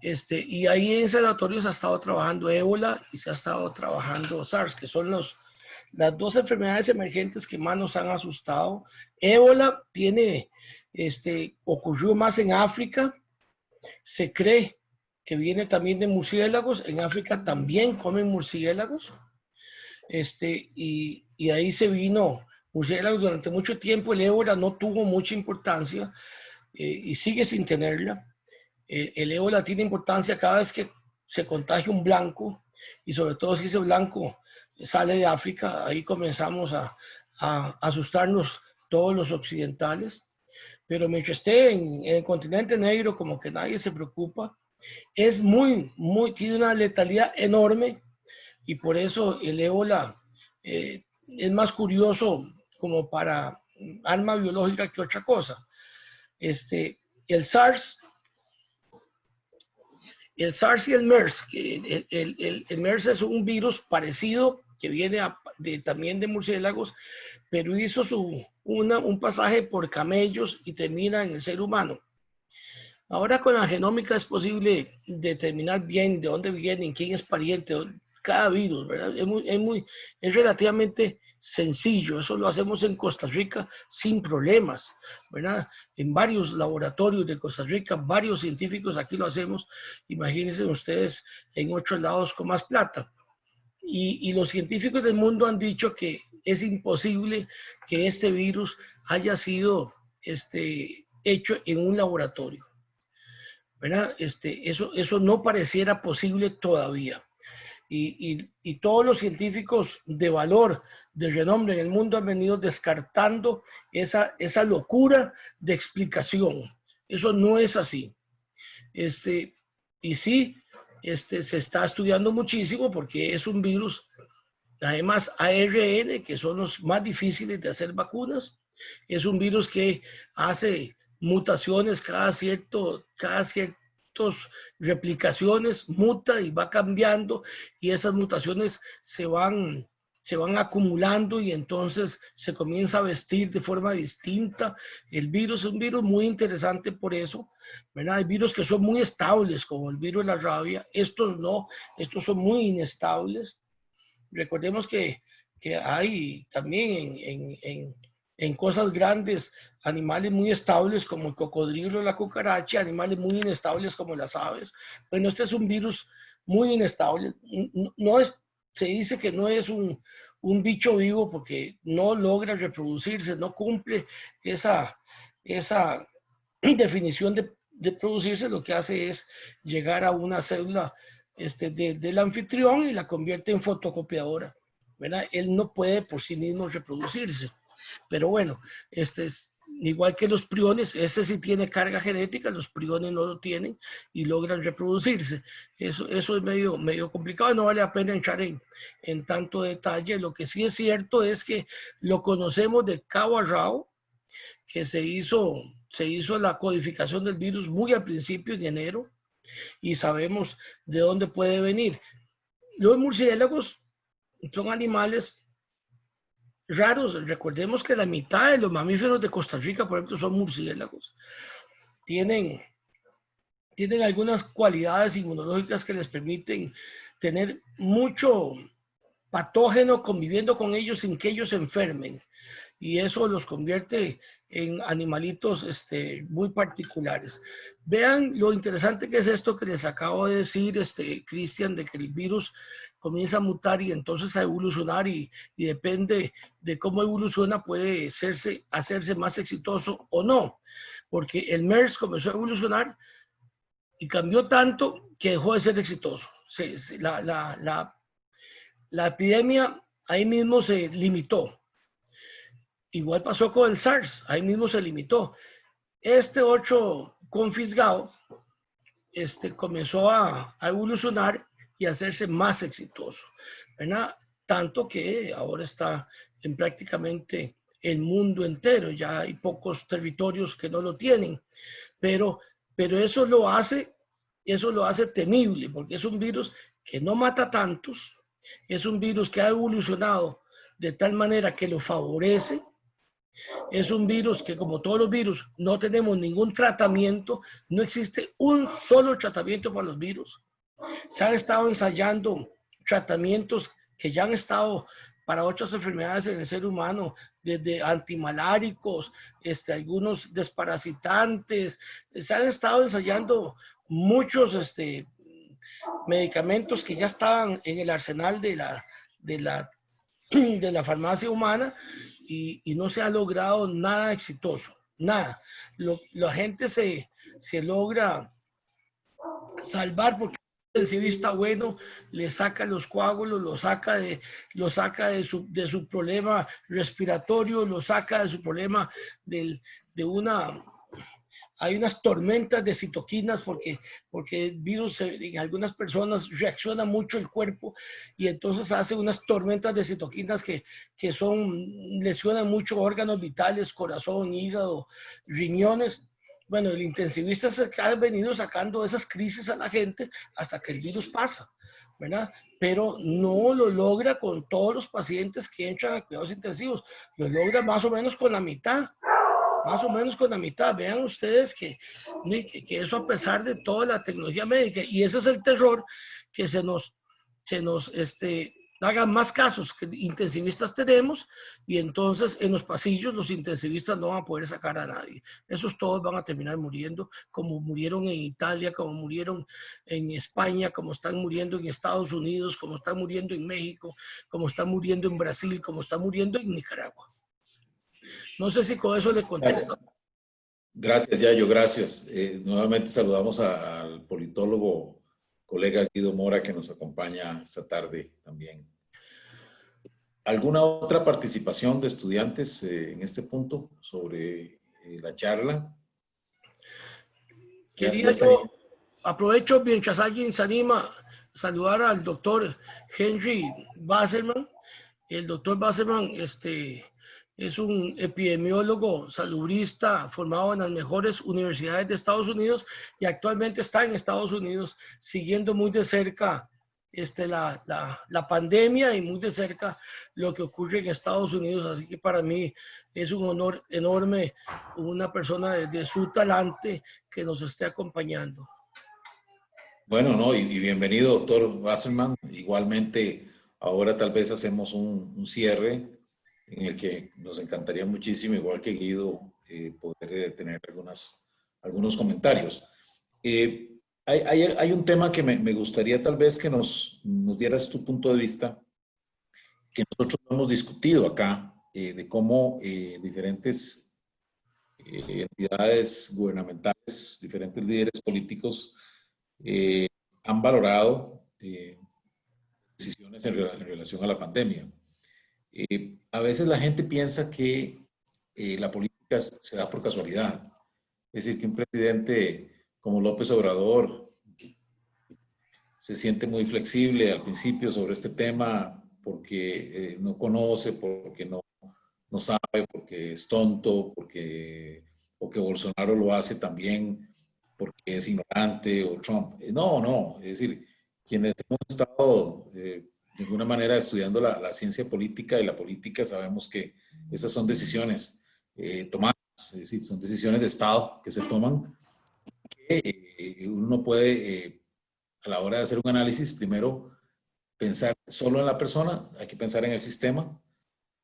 [SPEAKER 3] Y ahí en ese laboratorio se ha estado trabajando ébola y se ha estado trabajando SARS, que son las dos enfermedades emergentes que más nos han asustado. Ébola ocurrió más en África. Se cree que viene también de murciélagos. En África también comen murciélagos. Y ahí se vino murciélagos durante mucho tiempo. El ébola no tuvo mucha importancia y sigue sin tenerla. El ébola tiene importancia cada vez que se contagia un blanco y sobre todo si ese blanco sale de África. Ahí comenzamos a asustarnos todos los occidentales. Pero mientras esté en el continente negro, como que nadie se preocupa. Es tiene una letalidad enorme y por eso el ébola es más curioso como para arma biológica que otra cosa. El SARS y el MERS, el MERS es un virus parecido que viene también de murciélagos, pero hizo un pasaje por camellos y termina en el ser humano. Ahora con la genómica es posible determinar bien de dónde vienen, quién es pariente, cada virus, ¿verdad? Es relativamente sencillo. Eso lo hacemos en Costa Rica sin problemas, ¿verdad? En varios laboratorios de Costa Rica, varios científicos aquí lo hacemos. Imagínense ustedes en otros lados con más plata. Y los científicos del mundo han dicho que es imposible que este virus haya sido hecho en un laboratorio, ¿verdad? Eso no pareciera posible todavía. Y todos los científicos de valor, de renombre en el mundo han venido descartando esa locura de explicación. Eso no es así. Y sí, se está estudiando muchísimo porque es un virus, además ARN, que son los más difíciles de hacer vacunas. Es un virus que hace mutaciones cada ciertas replicaciones, muta y va cambiando, y esas mutaciones se van acumulando y entonces se comienza a vestir de forma distinta. El virus es un virus muy interesante por eso, ¿verdad? Hay virus que son muy estables, como el virus de la rabia. Estos no, estos son muy inestables. Recordemos que hay también en cosas grandes animales muy estables como el cocodrilo, la cucaracha, animales muy inestables como las aves. Bueno, este es un virus muy inestable. Se dice que no es un bicho vivo porque no logra reproducirse, no cumple esa definición de producirse. Lo que hace es llegar a una célula del anfitrión y la convierte en fotocopiadora, ¿verdad? Él no puede por sí mismo reproducirse. Pero bueno, es igual que los priones, sí tiene carga genética, los priones no lo tienen y logran reproducirse. Eso es medio complicado, no vale la pena entrar en tanto detalle. Lo que sí es cierto es que lo conocemos de cabo a rabo, que se hizo la codificación del virus muy al principio de enero y sabemos de dónde puede venir. Los murciélagos son animales raros. Recordemos que la mitad de los mamíferos de Costa Rica, por ejemplo, son murciélagos. Tienen algunas cualidades inmunológicas que les permiten tener mucho patógeno conviviendo con ellos sin que ellos se enfermen. Y eso los convierte en animalitos muy particulares. Vean lo interesante que es esto que les acabo de decir, Cristian, de que el virus comienza a mutar y entonces a evolucionar y depende de cómo evoluciona puede hacerse más exitoso o no. Porque el MERS comenzó a evolucionar y cambió tanto que dejó de ser exitoso. La epidemia ahí mismo se limitó. Igual pasó con el SARS, ahí mismo se limitó. Otro confiscado comenzó a evolucionar y a hacerse más exitoso, ¿verdad? Tanto que ahora está en prácticamente el mundo entero. Ya hay pocos territorios que no lo tienen, pero eso lo hace temible, porque es un virus que no mata tantos, es un virus que ha evolucionado de tal manera que lo favorece. Es un virus que, como todos los virus, no tenemos ningún tratamiento. No existe un solo tratamiento para los virus. Se han estado ensayando tratamientos que ya han estado para otras enfermedades en el ser humano, desde antimaláricos, algunos desparasitantes. Se han estado ensayando muchos medicamentos que ya estaban en el arsenal de la farmacia humana. Y no se ha logrado nada exitoso, nada. La gente se logra salvar porque el intensivista bueno le saca los coágulos, lo saca de su problema respiratorio, lo saca de su problema hay unas tormentas de citoquinas porque el virus en algunas personas reacciona mucho el cuerpo y entonces hace unas tormentas de citoquinas que lesionan mucho órganos vitales, corazón, hígado, riñones. Bueno, el intensivista ha venido sacando esas crisis a la gente hasta que el virus pasa, ¿verdad? Pero no lo logra con todos los pacientes que entran a cuidados intensivos. Lo logra más o menos con la mitad. Vean ustedes que eso, a pesar de toda la tecnología médica, y ese es el terror que se nos se nos hagan más casos que intensivistas tenemos, y entonces en los pasillos los intensivistas no van a poder sacar a nadie. Esos todos van a terminar muriendo, como murieron en Italia, como murieron en España, como están muriendo en Estados Unidos, como están muriendo en México, como están muriendo en Brasil, como están muriendo en Nicaragua. No sé si con eso le contesto.
[SPEAKER 1] Gracias, Yayo, gracias. Nuevamente saludamos al politólogo, colega Guido Mora, que nos acompaña esta tarde también. ¿Alguna otra participación de estudiantes en este punto sobre la charla?
[SPEAKER 3] Quería yo, aprovecho mientras alguien se anima, saludar al doctor Henry Wasserman. El doctor Wasserman es un epidemiólogo salubrista formado en las mejores universidades de Estados Unidos y actualmente está en Estados Unidos siguiendo muy de cerca la pandemia y muy de cerca lo que ocurre en Estados Unidos. Así que para mí es un honor enorme una persona de su talante que nos esté acompañando.
[SPEAKER 1] Bueno, no, y bienvenido, doctor Wasserman. Igualmente, ahora tal vez hacemos un cierre en el que nos encantaría muchísimo, igual que Guido, poder tener algunos comentarios. Hay un tema que me gustaría tal vez que nos dieras tu punto de vista, que nosotros hemos discutido acá, de cómo diferentes entidades gubernamentales, diferentes líderes políticos han valorado decisiones en relación a la pandemia. A veces la gente piensa que la política se da por casualidad. Es decir, que un presidente como López Obrador se siente muy flexible al principio sobre este tema porque no conoce, porque no sabe, porque es tonto, o que Bolsonaro lo hace también porque es ignorante, o Trump. No, es decir, quienes hemos estado de alguna manera estudiando la ciencia política y la política, sabemos que esas son decisiones tomadas, es decir, son decisiones de Estado que se toman, que uno puede, a la hora de hacer un análisis, primero pensar solo en la persona, hay que pensar en el sistema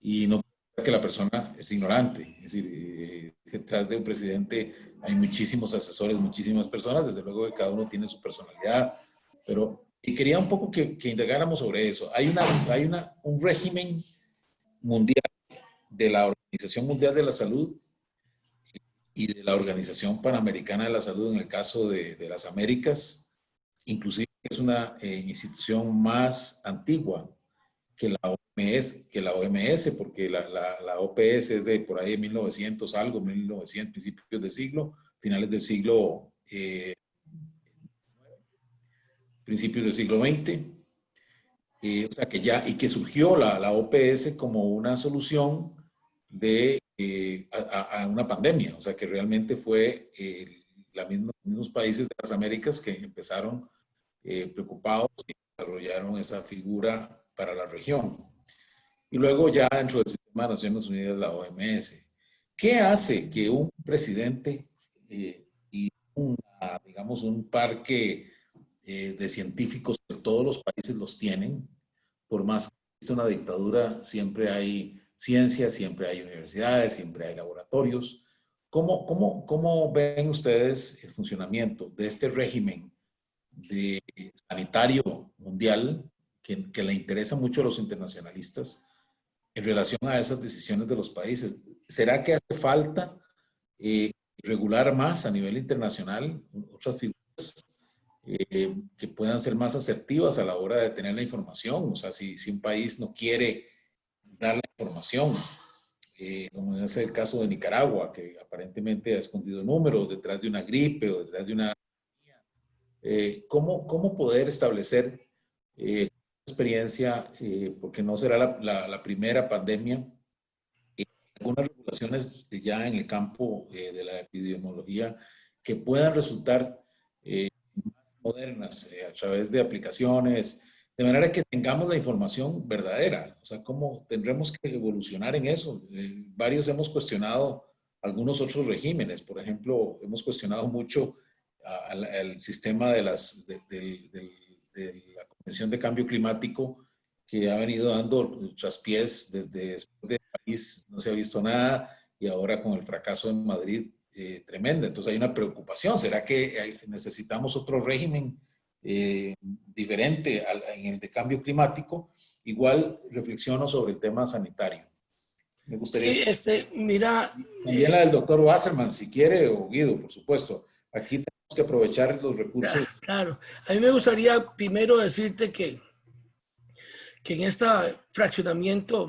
[SPEAKER 1] y no que la persona es ignorante. Es decir, detrás de un presidente hay muchísimos asesores, muchísimas personas, desde luego que cada uno tiene su personalidad, pero y quería un poco que indagáramos sobre eso. Hay un régimen mundial de la Organización Mundial de la Salud y de la Organización Panamericana de la Salud en el caso de las Américas, inclusive es una institución más antigua que la OMS, porque la OPS es de por ahí de 1900 algo, 1900, principios de siglo, finales del siglo, principios del siglo XX. O sea que ya, y que surgió la OPS como una solución a una pandemia. O sea que realmente fue los mismos países de las Américas que empezaron preocupados y desarrollaron esa figura para la región. Y luego ya dentro del sistema de Naciones Unidas, la OMS. ¿Qué hace que un presidente y digamos un parque de científicos que todos los países los tienen, por más que exista una dictadura, siempre hay ciencia, siempre hay universidades, siempre hay laboratorios? ¿Cómo ven ustedes el funcionamiento de este régimen sanitario mundial que le interesa mucho a los internacionalistas en relación a esas decisiones de los países? ¿Será que hace falta regular más a nivel internacional otras figuras que puedan ser más asertivas a la hora de tener la información? O sea, si un país no quiere dar la información, como es el caso de Nicaragua, que aparentemente ha escondido números detrás de una gripe o detrás de una... ¿cómo poder establecer experiencia, porque no será la primera pandemia, algunas regulaciones ya en el campo de la epidemiología que puedan resultar más modernas a través de aplicaciones, de manera que tengamos la información verdadera? O sea, ¿cómo tendremos que evolucionar en eso? Varios hemos cuestionado algunos otros regímenes. Por ejemplo, hemos cuestionado mucho al sistema de la Convención de Cambio Climático, que ha venido dando traspiés desde después de París, no se ha visto nada, y ahora con el fracaso en Madrid, tremenda. Entonces hay una preocupación. ¿Será que necesitamos otro régimen diferente en el de cambio climático? Igual reflexiono sobre el tema sanitario. Me gustaría...
[SPEAKER 3] Sí, mira...
[SPEAKER 1] También la del doctor Wasserman, si quiere, o Guido, por supuesto. Aquí tenemos que aprovechar los recursos.
[SPEAKER 3] Claro, a mí me gustaría primero decirte que en este fraccionamiento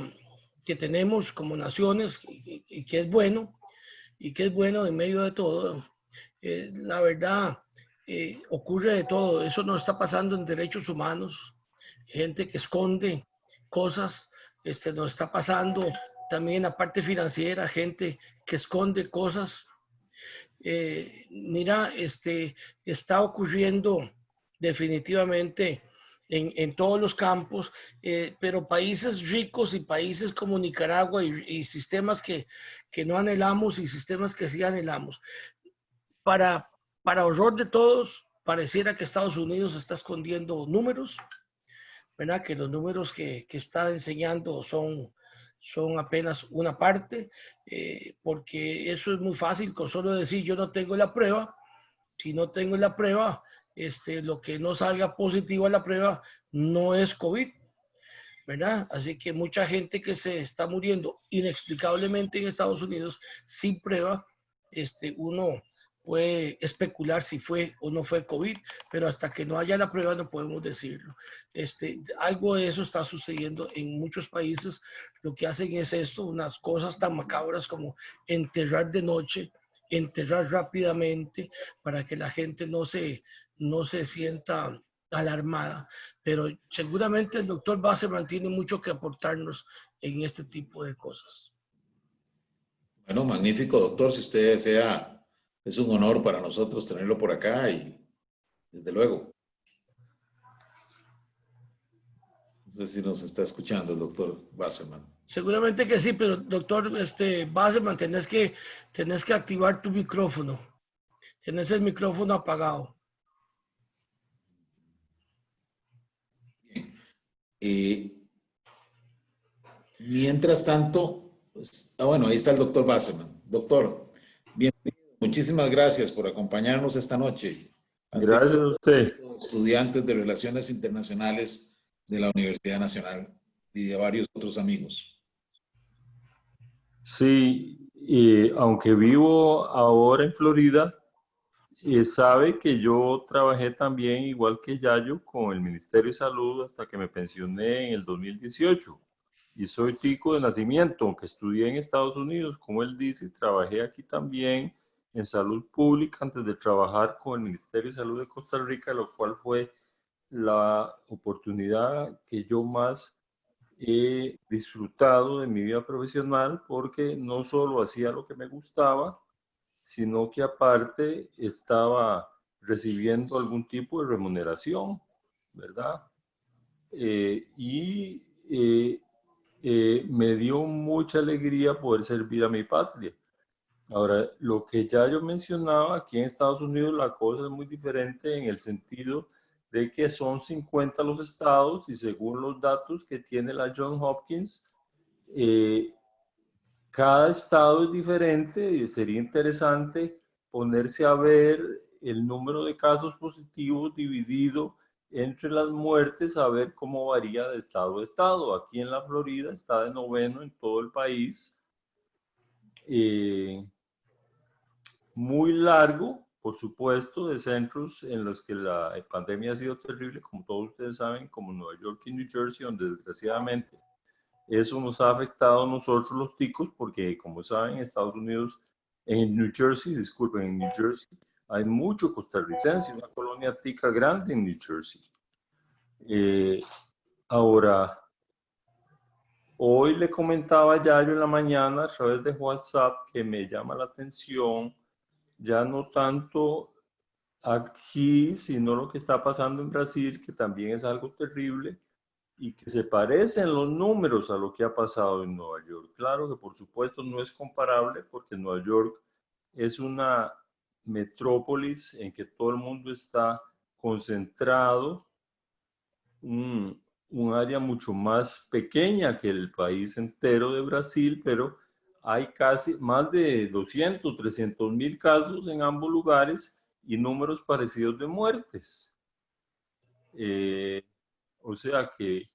[SPEAKER 3] que tenemos como naciones, y que es bueno, en medio de todo, la verdad, ocurre de todo. Eso no está pasando en derechos humanos, gente que esconde cosas, nos está pasando también en la parte financiera, gente que esconde cosas. Mira, está ocurriendo definitivamente en todos los campos, pero países ricos y países como Nicaragua y sistemas que no anhelamos y sistemas que sí anhelamos. Para horror de todos, pareciera que Estados Unidos está escondiendo números, ¿verdad? Que los números que está enseñando son apenas una parte, porque eso es muy fácil con solo decir yo no tengo la prueba. Si no tengo la prueba, lo que no salga positivo a la prueba no es COVID, ¿verdad? Así que mucha gente que se está muriendo inexplicablemente en Estados Unidos sin prueba, uno puede especular si fue o no fue COVID, pero hasta que no haya la prueba no podemos decirlo. Algo de eso está sucediendo en muchos países. Lo que hacen es esto, unas cosas tan macabras como enterrar de noche, enterrar rápidamente para que la gente no se sienta alarmada, pero seguramente el doctor Wasserman tiene mucho que aportarnos en este tipo de cosas.
[SPEAKER 1] Bueno, magnífico, doctor. Si usted desea, es un honor para nosotros tenerlo por acá y desde luego. No sé si nos está escuchando el doctor Wasserman.
[SPEAKER 3] Seguramente que sí, pero doctor Wasserman, tenés que activar tu micrófono. Tenés el micrófono apagado.
[SPEAKER 1] Mientras tanto, pues, bueno, ahí está el doctor Wasserman. Doctor, bienvenido. Muchísimas gracias por acompañarnos esta noche.
[SPEAKER 5] Gracias a usted.
[SPEAKER 1] Estudiantes de Relaciones Internacionales de la Universidad Nacional y de varios otros amigos.
[SPEAKER 5] Sí, aunque vivo ahora en Florida, sabe que yo trabajé también, igual que Yayo, con el Ministerio de Salud hasta que me pensioné en el 2018. Y soy tico de nacimiento, aunque estudié en Estados Unidos, como él dice, trabajé aquí también en salud pública antes de trabajar con el Ministerio de Salud de Costa Rica, lo cual fue la oportunidad que yo más he disfrutado de mi vida profesional, porque no solo hacía lo que me gustaba, sino que aparte estaba recibiendo algún tipo de remuneración, ¿verdad? Me dio mucha alegría poder servir a mi patria. Ahora, lo que ya yo mencionaba, aquí en Estados Unidos la cosa es muy diferente en el sentido de que son 50 los estados y según los datos que tiene la Johns Hopkins, cada estado es diferente y sería interesante ponerse a ver el número de casos positivos dividido entre las muertes, a ver cómo varía de estado a estado. Aquí en la Florida está de noveno en todo el país. Muy largo, por supuesto, de centros en los que la pandemia ha sido terrible, como todos ustedes saben, como Nueva York y New Jersey, donde desgraciadamente eso nos ha afectado a nosotros los ticos, porque como saben, en Estados Unidos, en New Jersey, disculpen, en New Jersey, hay mucho costarricense, una colonia tica grande en New Jersey. Ahora, hoy le comentaba ya yo en la mañana a través de WhatsApp que me llama la atención ya no tanto aquí, sino lo que está pasando en Brasil, que también es algo terrible y que se parecen los números a lo que ha pasado en Nueva York. Claro que por supuesto no es comparable porque Nueva York es una metrópolis en que todo el mundo está concentrado un área mucho más pequeña que el país entero de Brasil, pero hay casi más de 200, 300.000 casos en ambos lugares y números parecidos de muertes. O sea que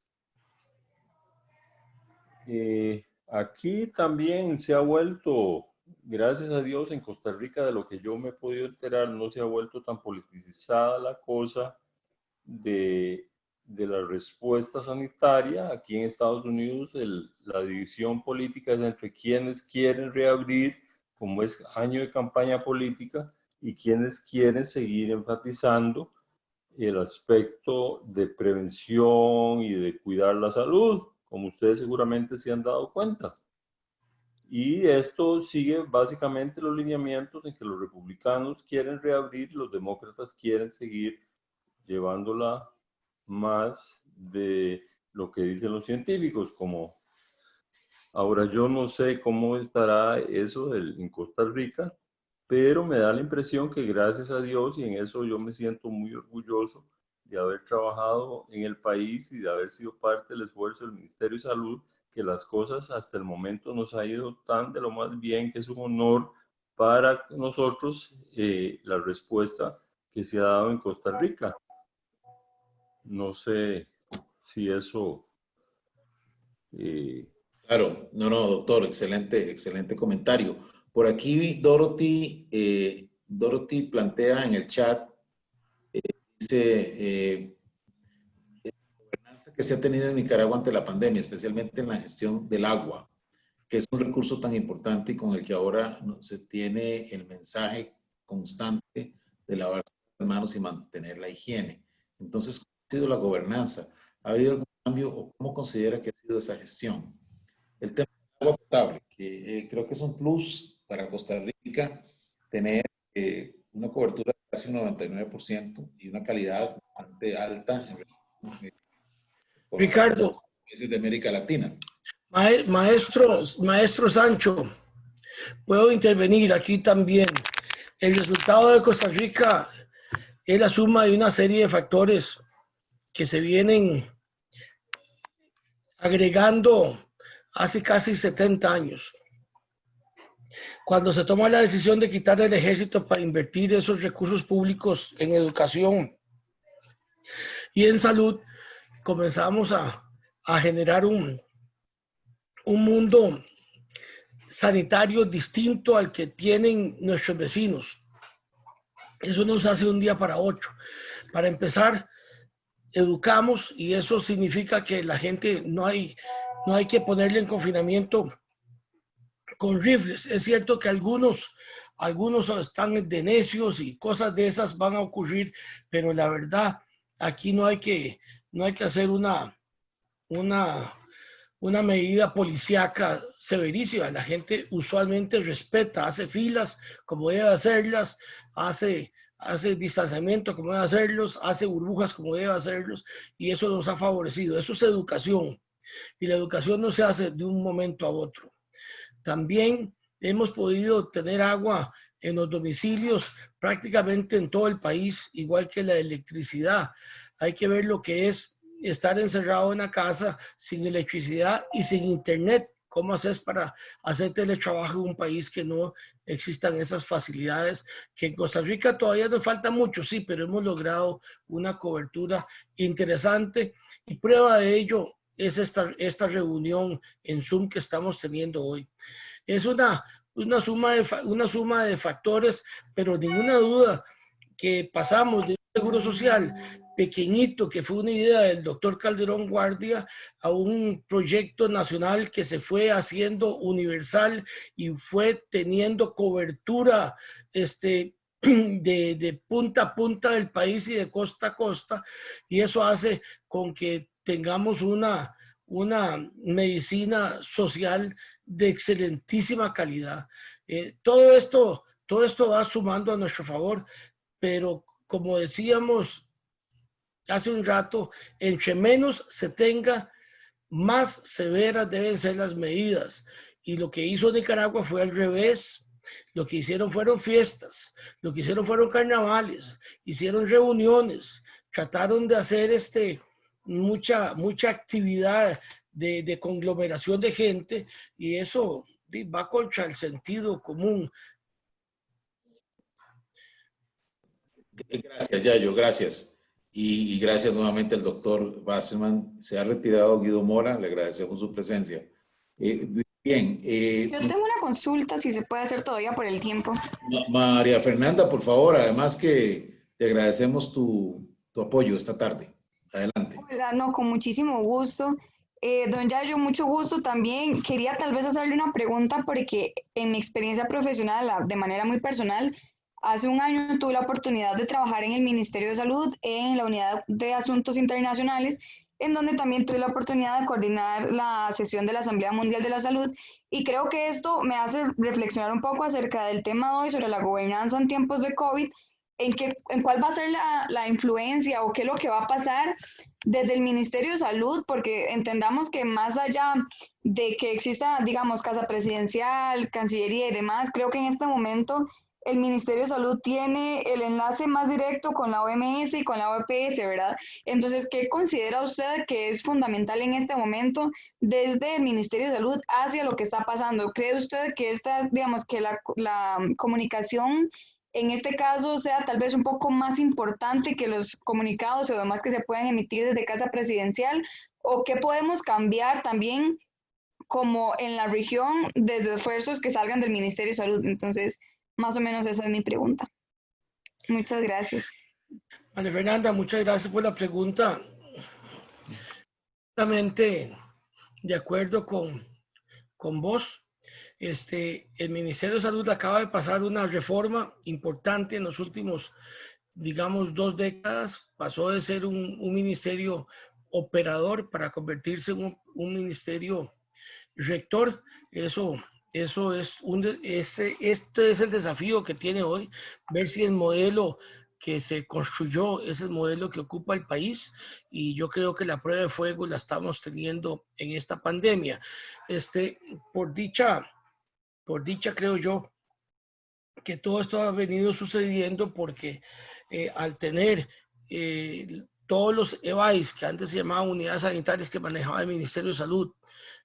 [SPEAKER 5] aquí también se ha vuelto, gracias a Dios, en Costa Rica, de lo que yo me he podido enterar, no se ha vuelto tan politizada la cosa de la respuesta sanitaria. Aquí en Estados Unidos la división política es entre quienes quieren reabrir, como es año de campaña política, y quienes quieren seguir enfatizando el aspecto de prevención y de cuidar la salud, como ustedes seguramente se han dado cuenta. Y esto sigue básicamente los lineamientos en que los republicanos quieren reabrir, los demócratas quieren seguir llevándola más de lo que dicen los científicos. Como ahora yo no sé cómo estará eso en Costa Rica, pero me da la impresión que gracias a Dios, y en eso yo me siento muy orgulloso de haber trabajado en el país y de haber sido parte del esfuerzo del Ministerio de Salud, que las cosas hasta el momento nos ha ido tan de lo más bien, que es un honor para nosotros la respuesta que se ha dado en Costa Rica. No sé si eso...
[SPEAKER 1] Claro, no, doctor, excelente comentario. Por aquí Dorothy plantea en el chat, dice, la gobernanza que se ha tenido en Nicaragua ante la pandemia, especialmente en la gestión del agua, que es un recurso tan importante y con el que ahora se tiene el mensaje constante de lavarse las manos y mantener la higiene. Entonces, ¿cómo ha sido la gobernanza? ¿Ha habido algún cambio o cómo considera que ha sido esa gestión? El tema del agua potable, que creo que es un plus para Costa Rica tener una cobertura de casi un 99% y una calidad bastante alta
[SPEAKER 3] Ricardo,
[SPEAKER 1] países de América Latina.
[SPEAKER 3] Maestro Sancho, puedo intervenir aquí también. El resultado de Costa Rica es la suma de una serie de factores que se vienen agregando hace casi 70 años. Cuando se toma la decisión de quitar el ejército para invertir esos recursos públicos en educación y en salud, comenzamos a generar un mundo sanitario distinto al que tienen nuestros vecinos. Eso no se hace de un día para otro. Para empezar, educamos y eso significa que la gente no hay que ponerle en confinamiento con rifles. Es cierto que algunos están de necios y cosas de esas van a ocurrir, pero la verdad, aquí no hay que hacer una medida policíaca severísima. La gente usualmente respeta, hace filas como debe hacerlas, hace distanciamiento como debe hacerlos, hace burbujas como debe hacerlos, y eso nos ha favorecido. Eso es educación, y la educación no se hace de un momento a otro. También hemos podido tener agua en los domicilios prácticamente en todo el país, igual que la electricidad. Hay que ver lo que es estar encerrado en la casa sin electricidad y sin internet. ¿Cómo haces para hacer teletrabajo en un país que no existan esas facilidades? Que en Costa Rica todavía nos falta mucho, sí, pero hemos logrado una cobertura interesante y prueba de ello es esta reunión en Zoom que estamos teniendo hoy. Es una suma de factores, pero ninguna duda que pasamos de un seguro social pequeñito, que fue una idea del doctor Calderón Guardia, a un proyecto nacional que se fue haciendo universal y fue teniendo cobertura de punta a punta del país y de costa a costa, y eso hace con que tengamos una medicina social de excelentísima calidad. Todo esto va sumando a nuestro favor, pero como decíamos hace un rato, entre menos se tenga, más severas deben ser las medidas. Y lo que hizo Nicaragua fue al revés. Lo que hicieron fueron fiestas, lo que hicieron fueron carnavales, hicieron reuniones, trataron de hacer mucha actividad de conglomeración de gente, y eso va contra el sentido común.
[SPEAKER 1] Gracias, Yayo, gracias. Y gracias nuevamente al doctor Wasserman. Se ha retirado Guido Mora, le agradecemos su presencia. Bien.
[SPEAKER 6] Yo tengo una consulta, si se puede hacer todavía por el tiempo.
[SPEAKER 1] María Fernanda, por favor, además que te agradecemos tu apoyo esta tarde. Adelante.
[SPEAKER 6] Hola, no, con muchísimo gusto. Don Yayo, mucho gusto también. Quería tal vez hacerle una pregunta porque en mi experiencia profesional, de manera muy personal, hace un año tuve la oportunidad de trabajar en el Ministerio de Salud, en la Unidad de Asuntos Internacionales, en donde también tuve la oportunidad de coordinar la sesión de la Asamblea Mundial de la Salud. Y creo que esto me hace reflexionar un poco acerca del tema de hoy sobre la gobernanza en tiempos de COVID, en cuál va a ser la influencia o qué es lo que va a pasar desde el Ministerio de Salud, porque entendamos que más allá de que exista, digamos, Casa Presidencial, Cancillería y demás, creo que en este momento el Ministerio de Salud tiene el enlace más directo con la OMS y con la OPS, ¿verdad? Entonces, ¿qué considera usted que es fundamental en este momento desde el Ministerio de Salud hacia lo que está pasando? ¿Cree usted que digamos, que la comunicación en este caso sea tal vez un poco más importante que los comunicados o demás que se pueden emitir desde Casa Presidencial? ¿O qué podemos cambiar también como en la región desde esfuerzos que salgan del Ministerio de Salud? Entonces, más o menos esa es mi pregunta. Muchas gracias.
[SPEAKER 3] María Fernanda, muchas gracias por la pregunta. Totalmente de acuerdo con vos. El Ministerio de Salud acaba de pasar una reforma importante en los últimos, digamos, 2 décadas. Pasó de ser un ministerio operador para convertirse en un ministerio rector. Eso es este es el desafío que tiene hoy, ver si el modelo que se construyó es el modelo que ocupa el país, y yo creo que la prueba de fuego la estamos teniendo en esta pandemia. Por dicha creo yo que todo esto ha venido sucediendo porque al tener todos los EVAIS, que antes se llamaban unidades sanitarias que manejaba el Ministerio de Salud,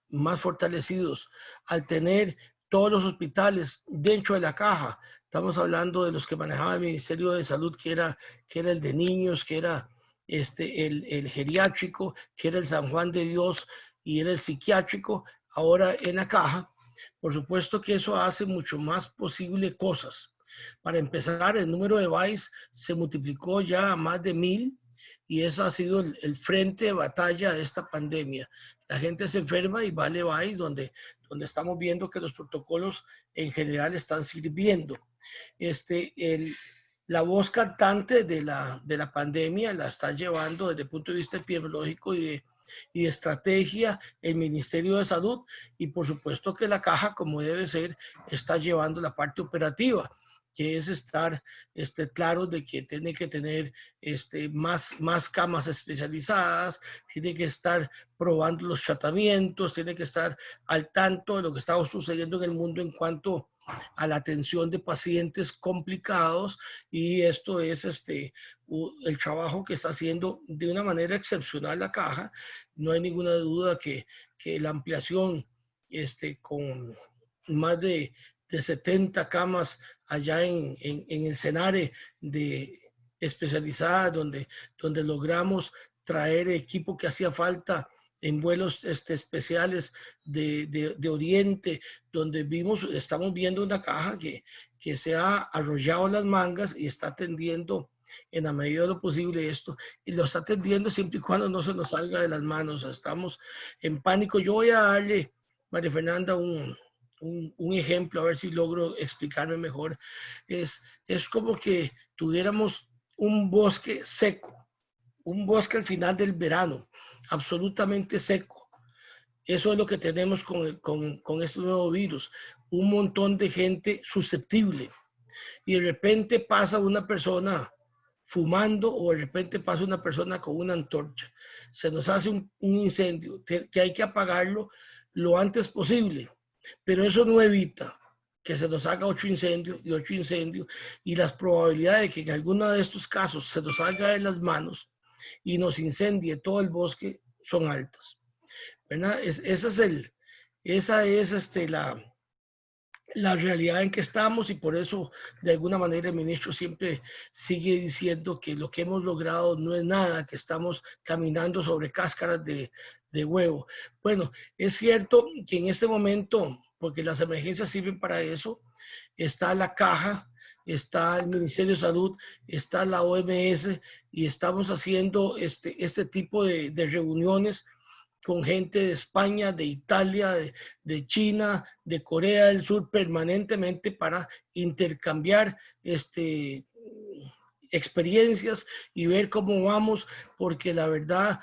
[SPEAKER 3] más fortalecidos, al tener todos los hospitales dentro de la caja, estamos hablando de los que manejaba el Ministerio de Salud, que era el de niños, que era el geriátrico, que era el San Juan de Dios y era el psiquiátrico, ahora en la caja. Por supuesto que eso hace mucho más posible cosas. Para empezar, el número de EVAIS se multiplicó ya a más de 1000, y eso ha sido el frente de batalla de esta pandemia. La gente se enferma y va al EVAIS, donde estamos viendo que los protocolos en general están sirviendo. La voz cantante de la pandemia la está llevando desde el punto de vista epidemiológico y de estrategia el Ministerio de Salud, y por supuesto que la caja, como debe ser, está llevando la parte operativa, que es estar claro de que tiene que tener más camas especializadas, tiene que estar probando los tratamientos, tiene que estar al tanto de lo que está sucediendo en el mundo en cuanto a la atención de pacientes complicados, y esto es el trabajo que está haciendo de una manera excepcional la caja. No hay ninguna duda que la ampliación con más de 70 camas allá en el Senare especializada, donde logramos traer equipo que hacía falta en vuelos especiales de Oriente, donde estamos viendo una caja que se ha arrollado las mangas y está atendiendo en la medida de lo posible esto, y lo está atendiendo siempre y cuando no se nos salga de las manos. Estamos en pánico. Yo voy a darle, María Fernanda, un ejemplo, a ver si logro explicarme mejor. Es como que tuviéramos un bosque seco, un bosque al final del verano, absolutamente seco. Eso es lo que tenemos con este nuevo virus, un montón de gente susceptible, y de repente pasa una persona fumando, o de repente pasa una persona con una antorcha, se nos hace un incendio que hay que apagarlo lo antes posible, pero eso no evita que se nos haga otro incendio y otro incendio, y las probabilidades de que en alguno de estos casos se nos salga de las manos y nos incendie todo el bosque son altas, ¿verdad? Esa es la realidad en que estamos, y por eso de alguna manera el ministro siempre sigue diciendo que lo que hemos logrado no es nada, que estamos caminando sobre cáscaras de huevo. Bueno, es cierto que en este momento, porque las emergencias sirven para eso, está la Caja, está el Ministerio de Salud, está la OMS, y estamos haciendo este tipo de reuniones con gente de España, de Italia, de China, de Corea del Sur, permanentemente para intercambiar experiencias y ver cómo vamos, porque la verdad,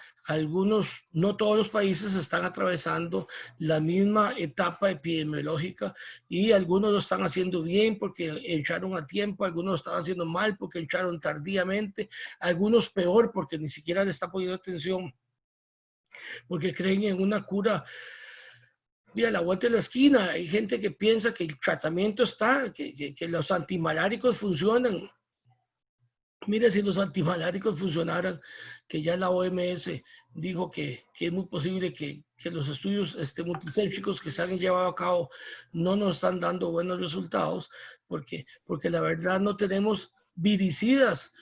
[SPEAKER 3] no todos los países están atravesando la misma etapa epidemiológica, y algunos lo están haciendo bien porque entraron a tiempo, algunos lo están haciendo mal porque entraron tardíamente, algunos peor porque ni siquiera le están poniendo atención, porque creen en una cura y a la vuelta de la esquina. Hay gente que piensa que el tratamiento está, que los antimaláricos funcionan. Mire, si los antimaláricos funcionaran, que ya la OMS dijo que es muy posible que los estudios multicéntricos que se han llevado a cabo no nos están dando buenos resultados, porque la verdad no tenemos viricidas.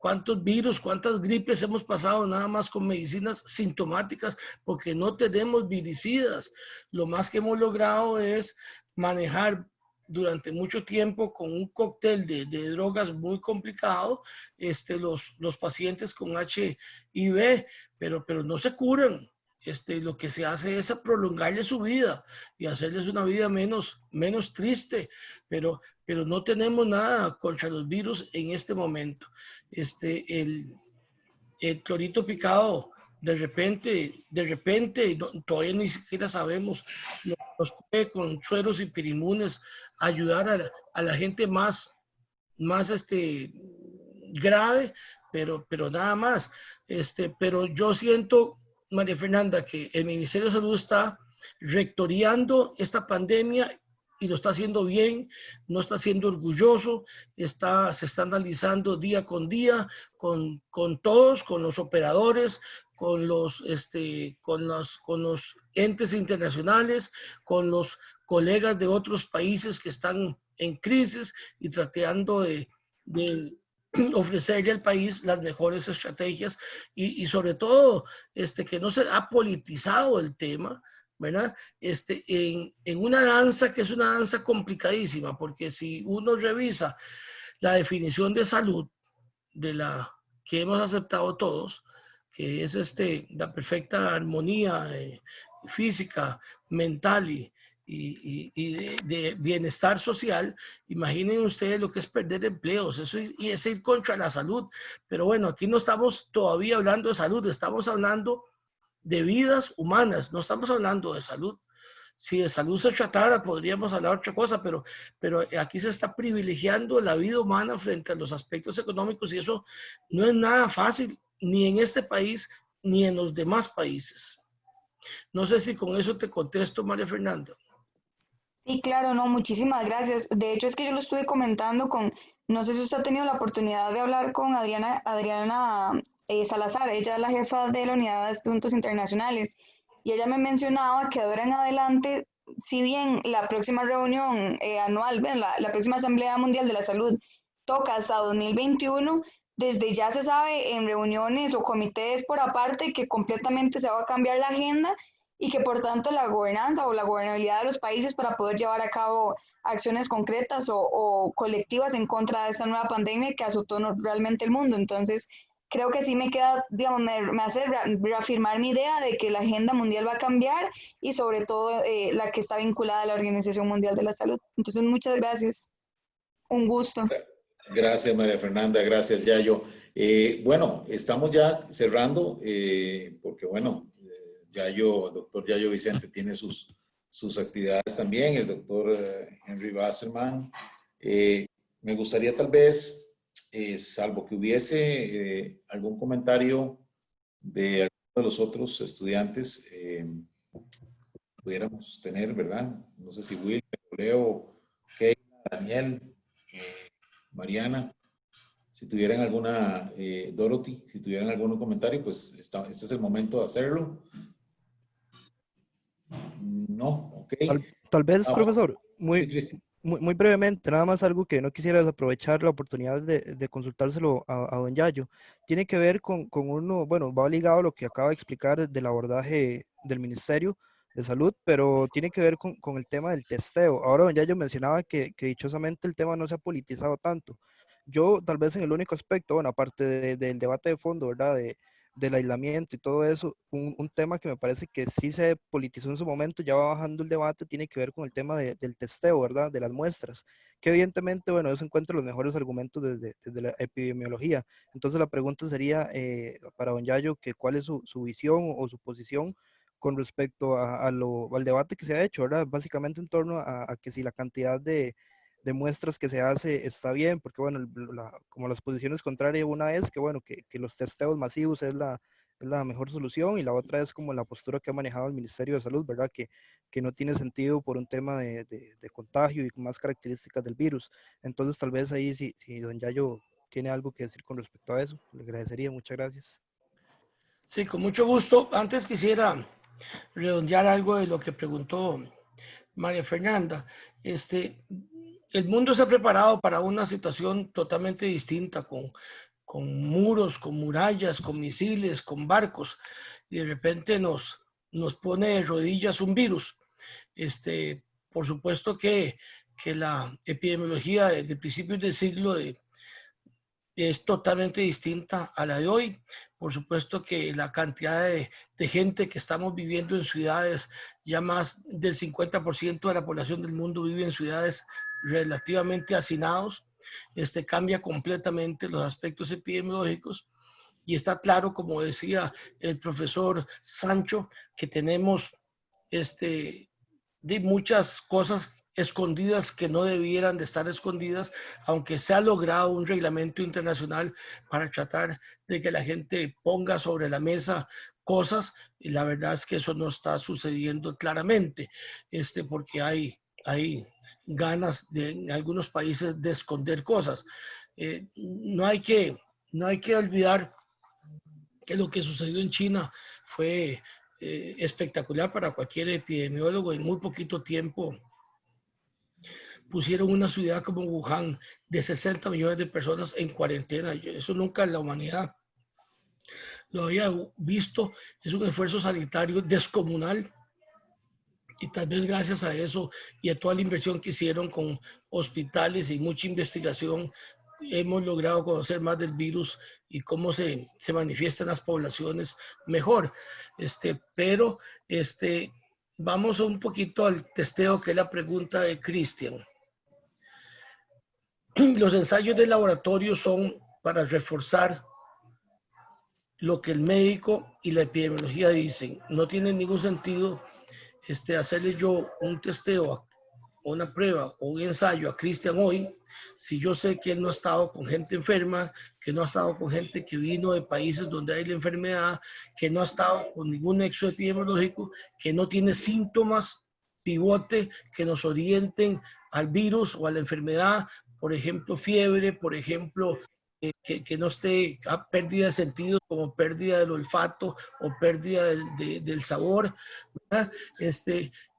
[SPEAKER 3] ¿Cuántos virus, cuántas gripes hemos pasado nada más con medicinas sintomáticas? Porque no tenemos viricidas. Lo más que hemos logrado es manejar durante mucho tiempo con un cóctel de drogas muy complicado los pacientes con HIV, pero no se curan. Lo que se hace es prolongarles su vida y hacerles una vida menos triste, pero no tenemos nada contra los virus en este momento. El clorito picado, de repente, todavía ni siquiera sabemos, nos puede con sueros y pirimunes ayudar a la gente más grave, pero nada más. Pero yo siento, María Fernanda, que el Ministerio de Salud está rectoriando esta pandemia y lo está haciendo bien, no está siendo orgulloso, se está analizando día con día con todos, con los operadores, con los entes internacionales, con los colegas de otros países que están en crisis, y tratando de ofrecerle al país las mejores estrategias, y sobre todo que no se ha politizado el tema, ¿verdad? En una danza que es una danza complicadísima, porque si uno revisa la definición de salud de la que hemos aceptado todos, que es la perfecta armonía física, mental y de bienestar social, imaginen ustedes lo que es perder empleos, eso y es ir contra la salud. Pero bueno, aquí no estamos todavía hablando de salud, estamos hablando de vidas humanas, no estamos hablando de salud. Si de salud se tratara, podríamos hablar otra cosa, pero aquí se está privilegiando la vida humana frente a los aspectos económicos, y eso no es nada fácil, ni en este país, ni en los demás países. No sé si con eso te contesto, María Fernanda.
[SPEAKER 6] Sí, claro, no, muchísimas gracias. De hecho, es que yo lo estuve comentando no sé si usted ha tenido la oportunidad de hablar con Adriana Salazar, ella es la jefa de la Unidad de Asuntos Internacionales, y ella me mencionaba que de ahora en adelante, si bien la próxima reunión anual, la próxima Asamblea Mundial de la Salud toca hasta 2021, desde ya se sabe en reuniones o comités por aparte que completamente se va a cambiar la agenda, y que por tanto la gobernanza o la gobernabilidad de los países para poder llevar a cabo acciones concretas o colectivas en contra de esta nueva pandemia que azotó realmente el mundo. Entonces, creo que sí me queda, digamos, me hace reafirmar mi idea de que la agenda mundial va a cambiar, y sobre todo la que está vinculada a la Organización Mundial de la Salud. Entonces, muchas gracias. Un gusto.
[SPEAKER 1] Gracias, María Fernanda. Gracias, Yayo. Bueno, estamos ya cerrando porque, bueno, el doctor Yayo Vicente tiene sus actividades también, el doctor Henry Wasserman. Me gustaría tal vez, salvo que hubiese algún comentario de alguno de los otros estudiantes, pudiéramos tener, ¿verdad? No sé si Will, Leo, Keila, Daniel, Mariana, Si tuvieran alguna, Dorothy, si tuvieran algún comentario, pues este es el momento de hacerlo. No, ok.
[SPEAKER 4] Tal vez, profesor,
[SPEAKER 1] Sí, Cristian.
[SPEAKER 4] muy brevemente, nada más algo que no quisiera desaprovechar la oportunidad de consultárselo a don Yayo. Tiene que ver con uno, bueno, va ligado a lo que acaba de explicar del abordaje del Ministerio de Salud, pero tiene que ver con el tema del testeo. Ahora don Yayo mencionaba que dichosamente el tema no se ha politizado tanto. Yo tal vez en el único aspecto, bueno, aparte del debate de fondo, ¿verdad? Del aislamiento y todo eso, un tema que me parece que sí se politizó en su momento, ya va bajando el debate, tiene que ver con el tema del testeo, ¿verdad? De las muestras, que evidentemente, bueno, eso encuentra los mejores argumentos desde la epidemiología. Entonces la pregunta sería para don Yayo, que cuál es su visión o su posición con respecto al debate que se ha hecho, ¿verdad? Básicamente en torno a que si la cantidad de muestras que se hace está bien, porque bueno, como las posiciones contrarias, una es que bueno, que los testeos masivos es la mejor solución, y la otra es como la postura que ha manejado el Ministerio de Salud, ¿verdad? Que no tiene sentido por un tema de contagio y más características del virus. Entonces tal vez ahí si don Yayo tiene algo que decir con respecto a eso, le agradecería. Muchas gracias.
[SPEAKER 3] Sí, con mucho gusto. Antes quisiera redondear algo de lo que preguntó María Fernanda. El mundo se ha preparado para una situación totalmente distinta, con muros, con murallas, con misiles, con barcos, y de repente nos pone de rodillas un virus. Por supuesto que la epidemiología de principios del siglo es totalmente distinta a la de hoy. Por supuesto que la cantidad de gente que estamos viviendo en ciudades, ya más del 50% de la población del mundo vive en ciudades relativamente hacinados, cambia completamente los aspectos epidemiológicos. Y está claro, como decía el profesor Sancho, que tenemos de muchas cosas escondidas que no debieran de estar escondidas, aunque se ha logrado un reglamento internacional para tratar de que la gente ponga sobre la mesa cosas, y la verdad es que eso no está sucediendo claramente, porque hay ganas en algunos países de esconder cosas. No hay que olvidar que lo que sucedió en China fue espectacular para cualquier epidemiólogo. En muy poquito tiempo pusieron una ciudad como Wuhan de 60 millones de personas en cuarentena. Eso nunca en la humanidad lo había visto. Es un esfuerzo sanitario descomunal, y tal vez gracias a eso y a toda la inversión que hicieron con hospitales y mucha investigación, hemos logrado conocer más del virus y cómo se manifiesta en las poblaciones mejor. Pero vamos un poquito al testeo, que es la pregunta de Cristian. Los ensayos de laboratorio son para reforzar lo que el médico y la epidemiología dicen. No tiene ningún sentido hacerle yo un testeo, una prueba o un ensayo a Cristian hoy, si yo sé que él no ha estado con gente enferma, que no ha estado con gente que vino de países donde hay la enfermedad, que no ha estado con ningún nexo epidemiológico, que no tiene síntomas pivote que nos orienten al virus o a la enfermedad, por ejemplo, fiebre, por ejemplo, que no esté a pérdida de sentido, como pérdida del olfato o pérdida del sabor.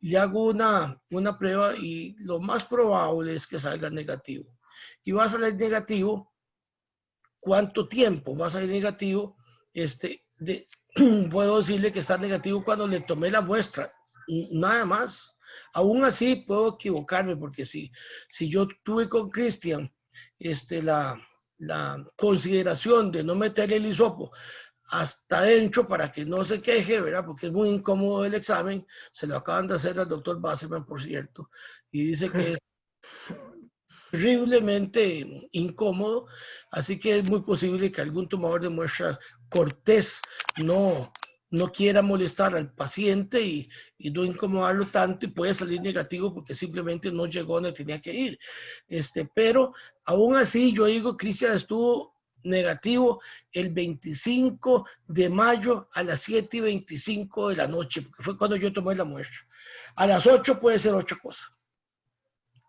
[SPEAKER 3] Le hago una prueba y lo más probable es que salga negativo. Y va a salir negativo, ¿cuánto tiempo va a salir negativo? Puedo decirle que está negativo cuando le tomé la muestra, nada más. Aún así puedo equivocarme, porque si yo tuve con Cristian la consideración de no meterle el hisopo hasta adentro para que no se queje, ¿verdad? Porque es muy incómodo el examen. Se lo acaban de hacer al doctor Basserman, por cierto, y dice que es terriblemente incómodo, así que es muy posible que algún tomador de muestra cortés no quiera molestar al paciente y no incomodarlo tanto, y puede salir negativo porque simplemente no llegó donde tenía que ir. Pero aún así yo digo, Cristian estuvo negativo el 25 de mayo a las 7:25 de la noche, porque fue cuando yo tomé la muestra. A las 8 puede ser otra cosa,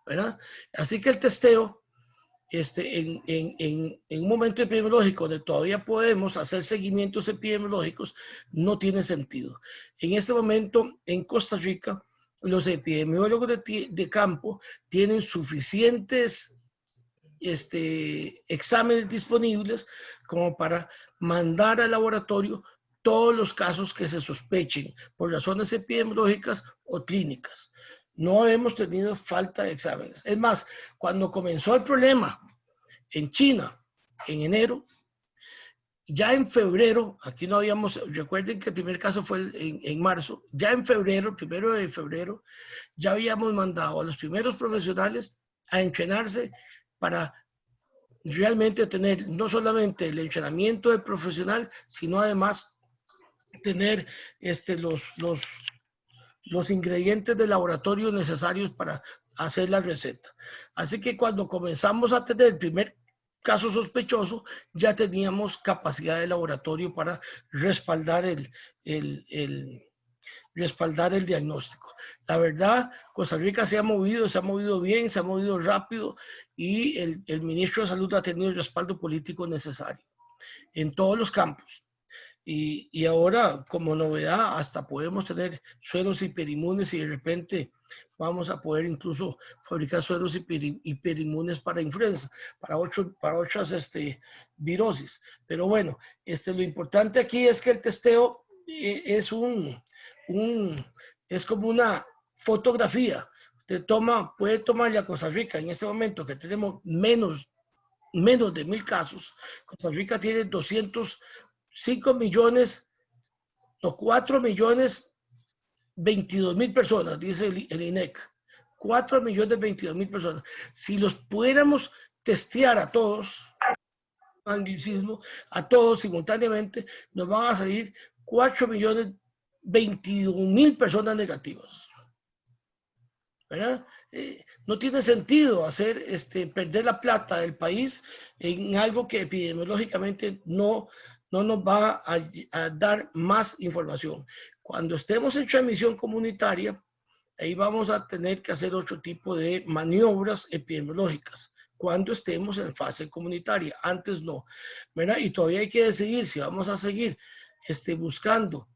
[SPEAKER 3] ¿verdad? Así que el testeo en un momento epidemiológico donde todavía podemos hacer seguimientos epidemiológicos, no tiene sentido. En este momento, en Costa Rica, los epidemiólogos de campo tienen suficientes exámenes disponibles como para mandar al laboratorio todos los casos que se sospechen por razones epidemiológicas o clínicas. No hemos tenido falta de exámenes. Es más, cuando comenzó el problema en China, en enero, ya en febrero, aquí no habíamos, recuerden que el primer caso fue en marzo, ya en febrero, el 1 de febrero, ya habíamos mandado a los primeros profesionales a entrenarse para realmente tener no solamente el entrenamiento del profesional, sino además tener los ingredientes de laboratorio necesarios para hacer la receta. Así que cuando comenzamos a tener el primer caso sospechoso, ya teníamos capacidad de laboratorio para respaldar respaldar el diagnóstico. La verdad, Costa Rica se ha movido bien, se ha movido rápido y el ministro de Salud ha tenido el respaldo político necesario en todos los campos. Y ahora, como novedad, hasta podemos tener sueros hiperinmunes y de repente vamos a poder incluso fabricar sueros hiperinmunes para influenza, para otras virosis. Pero bueno, lo importante aquí es que el testeo es como una fotografía. Usted puede tomarle a Costa Rica en este momento que tenemos menos de 1000 casos. Costa Rica tiene 5 millones o 4 millones 22.000 personas, dice el INEC. 4 millones 22.000 personas. Si los pudiéramos testear a todos, anglicismo, a todos simultáneamente, nos van a salir 4 millones 22.000 personas negativas. ¿Verdad? No tiene sentido hacer perder la plata del país en algo que epidemiológicamente no nos va a dar más información. Cuando estemos en transmisión comunitaria, ahí vamos a tener que hacer otro tipo de maniobras epidemiológicas. Cuando estemos en fase comunitaria, antes no, ¿verdad? Y todavía hay que decidir si vamos a seguir buscando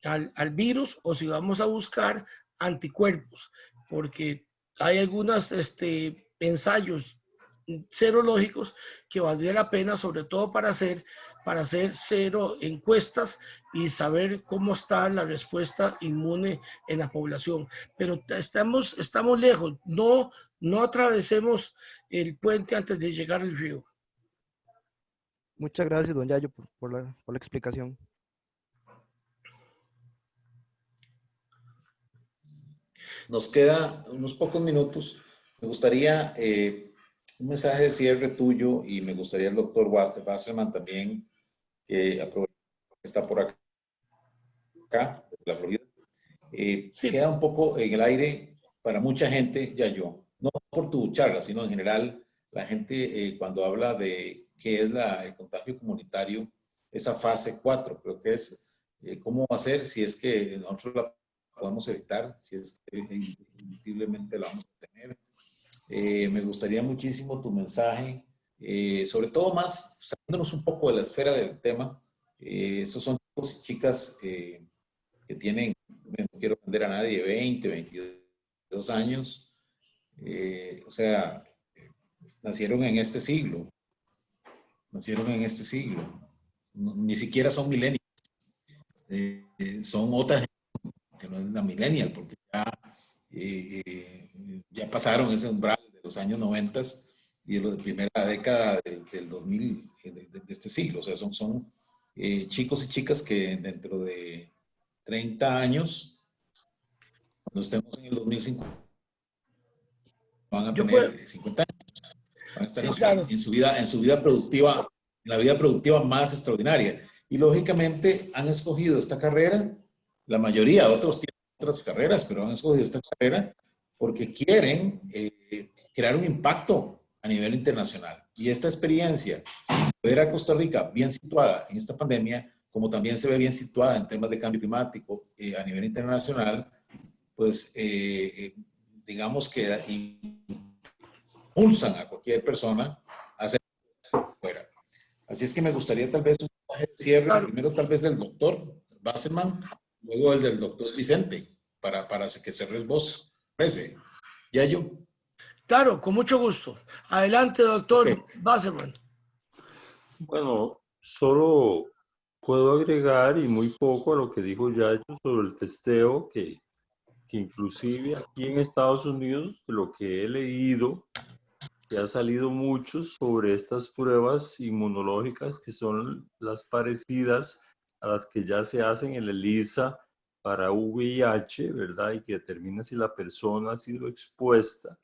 [SPEAKER 3] al virus o si vamos a buscar anticuerpos, porque hay algunos ensayos serológicos que valdría la pena, sobre todo para hacer encuestas y saber cómo está la respuesta inmune en la población. Pero estamos lejos, no atravesemos el puente antes de llegar al río.
[SPEAKER 4] Muchas gracias, don Yayo, por la explicación.
[SPEAKER 1] Nos queda unos pocos minutos. Me gustaría un mensaje de cierre tuyo y me gustaría el doctor Wasserman también, que aprovecha que está por acá, de la Florida. Sí. Queda un poco en el aire para mucha gente, Yayo, no por tu charla, sino en general, la gente cuando habla de qué es el contagio comunitario, esa fase 4, creo que es cómo hacer si es que nosotros la podemos evitar, si es que indiscutiblemente la vamos a tener. Me gustaría muchísimo tu mensaje, sobre todo más saliéndonos un poco de la esfera del tema. Estos son chicos y chicas que tienen, no quiero ofender a nadie, 20, 22 años, o sea, nacieron en este siglo, ni siquiera son millennials, son otra gente que no es la millennial, porque ya pasaron ese umbral de los años 90 y de la primera década del 2000 de este siglo. O sea, son chicos y chicas que dentro de 30 años, cuando estemos en el 2050, van a tener 50 años. Van a estar en su vida productiva, en la vida productiva más extraordinaria. Y lógicamente han escogido esta carrera, la mayoría, otros tienen otras carreras, pero han escogido esta carrera porque quieren crear un impacto a nivel internacional. Y esta experiencia, ver a Costa Rica bien situada en esta pandemia, como también se ve bien situada en temas de cambio climático a nivel internacional, pues digamos que impulsan a cualquier persona Así es que me gustaría tal vez un mensaje de cierre,
[SPEAKER 3] Claro.
[SPEAKER 1] primero tal vez del doctor Basselman, luego el del doctor Vicente, para que cerres vos. ¿Parece? ¿Yayo?
[SPEAKER 3] Claro, con mucho gusto. Adelante, doctor
[SPEAKER 1] Ok.
[SPEAKER 3] Basserman.
[SPEAKER 5] Bueno, solo puedo agregar y muy poco a lo que dijo Yayo sobre el testeo, que inclusive aquí en Estados Unidos, de lo que he leído, que ha salido mucho sobre estas pruebas inmunológicas que son las parecidas a las que ya se hacen en el ELISA para VIH, ¿verdad? Y que determina si la persona ha sido expuesta.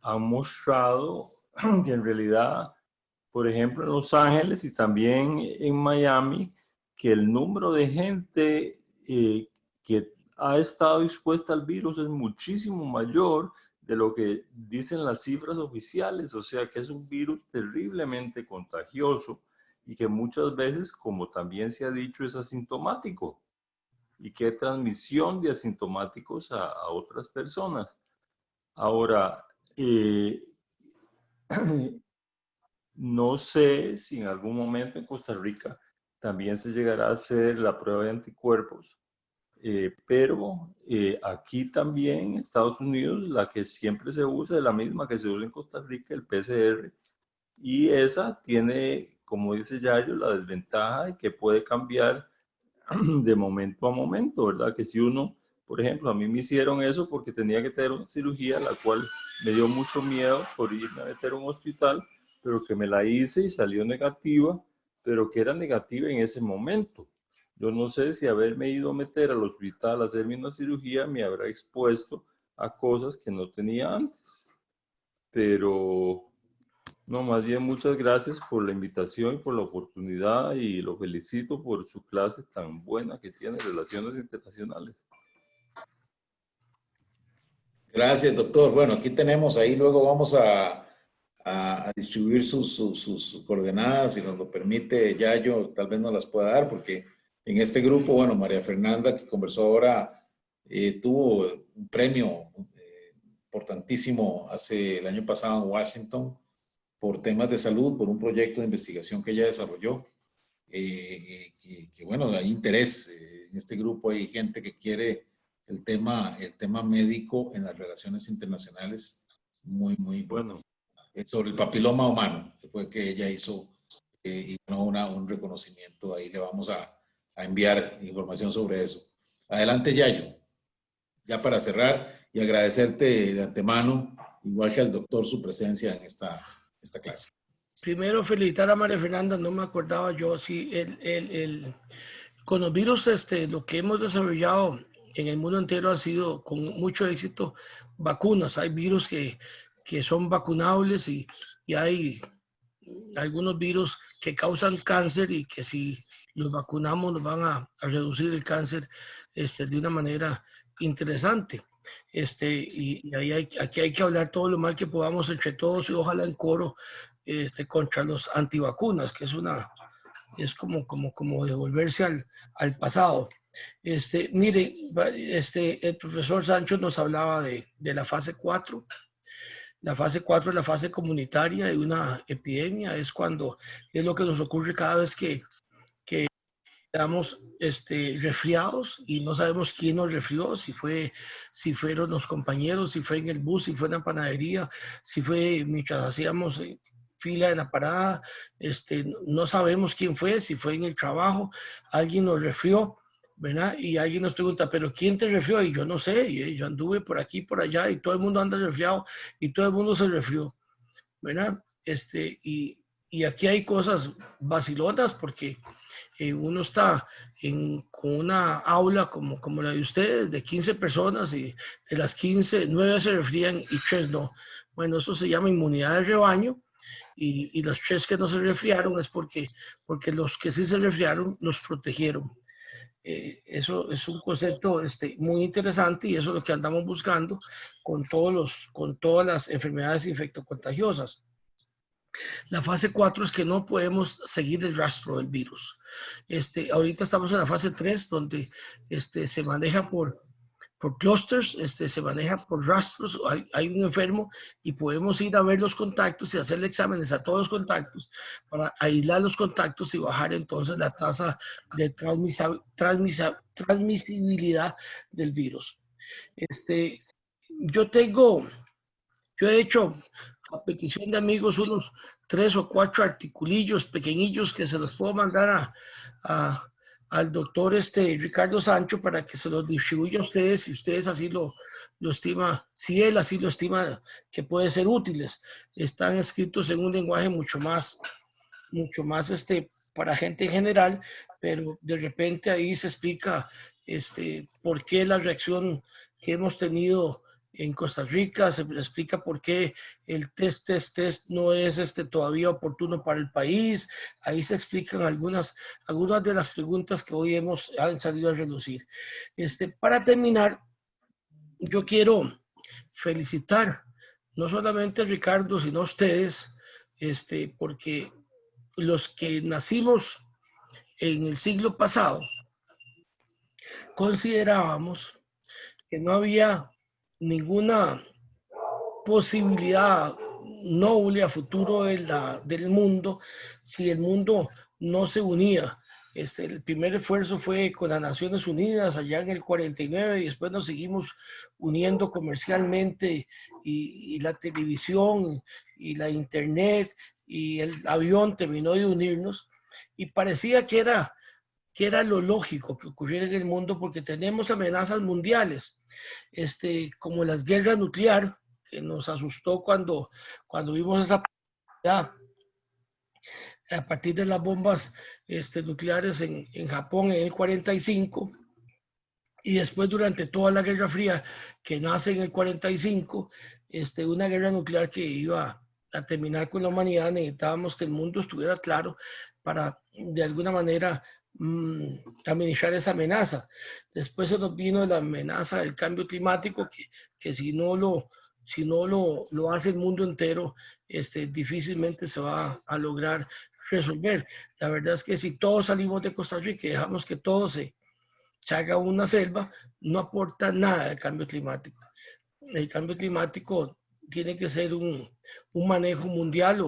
[SPEAKER 5] Han mostrado que en realidad, por ejemplo, en Los Ángeles y también en Miami, que el número de gente que ha estado expuesta al virus es muchísimo mayor de lo que dicen las cifras oficiales, o sea que es un virus terriblemente contagioso y que muchas veces, como también se ha dicho, es asintomático y que hay transmisión de asintomáticos a otras personas. Ahora, no sé si en algún momento en Costa Rica también se llegará a hacer la prueba de anticuerpos, pero aquí también en Estados Unidos la que siempre se usa es la misma que se usa en Costa Rica, el PCR, y esa tiene, como dice Yayo, la desventaja de que puede cambiar de momento a momento, ¿verdad? Que si uno, por ejemplo, a mí me hicieron eso porque tenía que tener una cirugía, la cual me dio mucho miedo por irme a meter a un hospital, pero que me la hice y salió negativa, pero que era negativa en ese momento. Yo no sé si haberme ido a meter al hospital a hacerme una cirugía me habrá expuesto a cosas que no tenía antes. Pero no, más bien muchas gracias por la invitación y por la oportunidad y lo felicito por su clase tan buena que tiene Relaciones Internacionales.
[SPEAKER 1] Gracias, doctor. Bueno, aquí tenemos, ahí luego vamos a distribuir sus coordenadas, si nos lo permite Yayo, tal vez nos las pueda dar, porque en este grupo, bueno, María Fernanda, que conversó ahora, tuvo un premio importantísimo el año pasado en Washington por temas de salud, por un proyecto de investigación que ella desarrolló. Que bueno, hay interés. En este grupo hay gente que quiere el tema médico en las relaciones internacionales muy importante.
[SPEAKER 5] Bueno,
[SPEAKER 1] Sobre el papiloma humano, que fue que ella hizo y ganó un reconocimiento. Ahí le vamos a enviar información sobre eso. Adelante, Yayo. Ya para cerrar y agradecerte de antemano, igual que al doctor, su presencia en esta clase.
[SPEAKER 3] Primero, felicitar a María Fernanda, no me acordaba yo, sí, con los virus, lo que hemos desarrollado en el mundo entero ha sido con mucho éxito vacunas. Hay virus que son vacunables y hay algunos virus que causan cáncer y que si los vacunamos nos van a reducir el cáncer de una manera interesante. Y aquí hay que hablar todo lo mal que podamos entre todos y ojalá en coro contra los antivacunas, que es como devolverse al pasado. Mire, el profesor Sancho nos hablaba de la fase 4. La fase 4 es la fase comunitaria de una epidemia, es lo que nos ocurre cada vez que quedamos resfriados y no sabemos quién nos resfrió, si fueron los compañeros, si fue en el bus, si fue en la panadería, si fue mientras hacíamos fila en la parada, no sabemos quién fue, si fue en el trabajo, alguien nos resfrió, ¿verdad? Y alguien nos pregunta, ¿pero quién te resfrió? Y yo no sé, yo anduve por aquí, por allá, y todo el mundo anda resfriado, y todo el mundo se resfrió, ¿verdad? Y aquí hay cosas vacilotas porque uno está con una aula como la de ustedes, de 15 personas, y de las 15, 9 se resfrían y 3 no. Bueno, eso se llama inmunidad de rebaño, y los 3 que no se resfriaron es porque los que sí se resfriaron los protegieron. Eso es un concepto muy interesante y eso es lo que andamos buscando con todas las enfermedades infectocontagiosas. La fase 4 es que no podemos seguir el rastro del virus. Ahorita estamos en la fase 3 donde se maneja por clusters, se maneja por rastros, hay un enfermo y podemos ir a ver los contactos y hacerle exámenes a todos los contactos para aislar los contactos y bajar entonces la tasa de transmisibilidad del virus. Yo he hecho a petición de amigos unos 3 o 4 articulillos pequeñillos que se los puedo mandar al doctor Ricardo Sancho para que se los distribuya a ustedes si ustedes así lo estima, si él así lo estima que puede ser útiles. Están escritos en un lenguaje mucho más para gente en general, pero de repente ahí se explica por qué la reacción que hemos tenido en Costa Rica, se explica por qué el test no es todavía oportuno para el país. Ahí se explican algunas de las preguntas que hoy han salido a relucir. Para terminar, yo quiero felicitar no solamente a Ricardo, sino a ustedes, porque los que nacimos en el siglo pasado considerábamos que no había ninguna posibilidad noble a futuro del mundo si el mundo no se unía. El primer esfuerzo fue con las Naciones Unidas allá en el 49 y después nos seguimos uniendo comercialmente y la televisión y la internet y el avión terminó de unirnos y parecía que era lo lógico que ocurriera en el mundo porque tenemos amenazas mundiales, como la guerra nuclear, que nos asustó cuando vimos esa a partir de las bombas nucleares en Japón en el 45 y después durante toda la Guerra Fría que nace en el 45, una guerra nuclear que iba a terminar con la humanidad. Necesitábamos que el mundo estuviera claro para de alguna manera administrar esa amenaza. Después se nos vino la amenaza del cambio climático que si no lo hace el mundo entero, difícilmente se va a lograr resolver. La verdad es que si todos salimos de Costa Rica y dejamos que todo se haga una selva, no aporta nada al cambio climático. El cambio climático tiene que ser un manejo mundial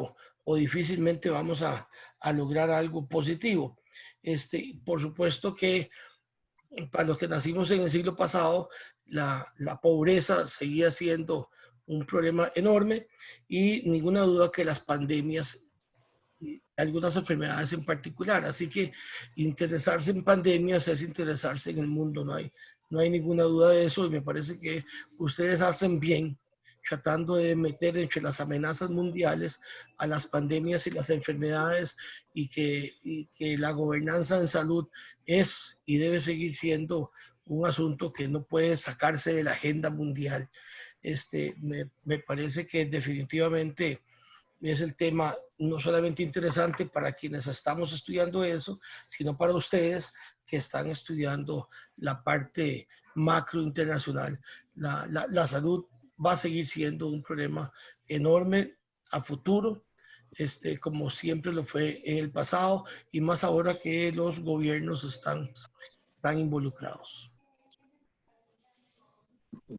[SPEAKER 3] o difícilmente vamos a lograr algo positivo. Por supuesto que para los que nacimos en el siglo pasado, la pobreza seguía siendo un problema enorme y ninguna duda que las pandemias y algunas enfermedades en particular. Así que interesarse en pandemias es interesarse en el mundo, no hay ninguna duda de eso y me parece que ustedes hacen bien tratando de meter entre las amenazas mundiales a las pandemias y las enfermedades y que la gobernanza en salud es y debe seguir siendo un asunto que no puede sacarse de la agenda mundial. Me parece que definitivamente es el tema no solamente interesante para quienes estamos estudiando eso, sino para ustedes que están estudiando la parte macro internacional. La salud va a seguir siendo un problema enorme a futuro, como siempre lo fue en el pasado y más ahora que los gobiernos están involucrados.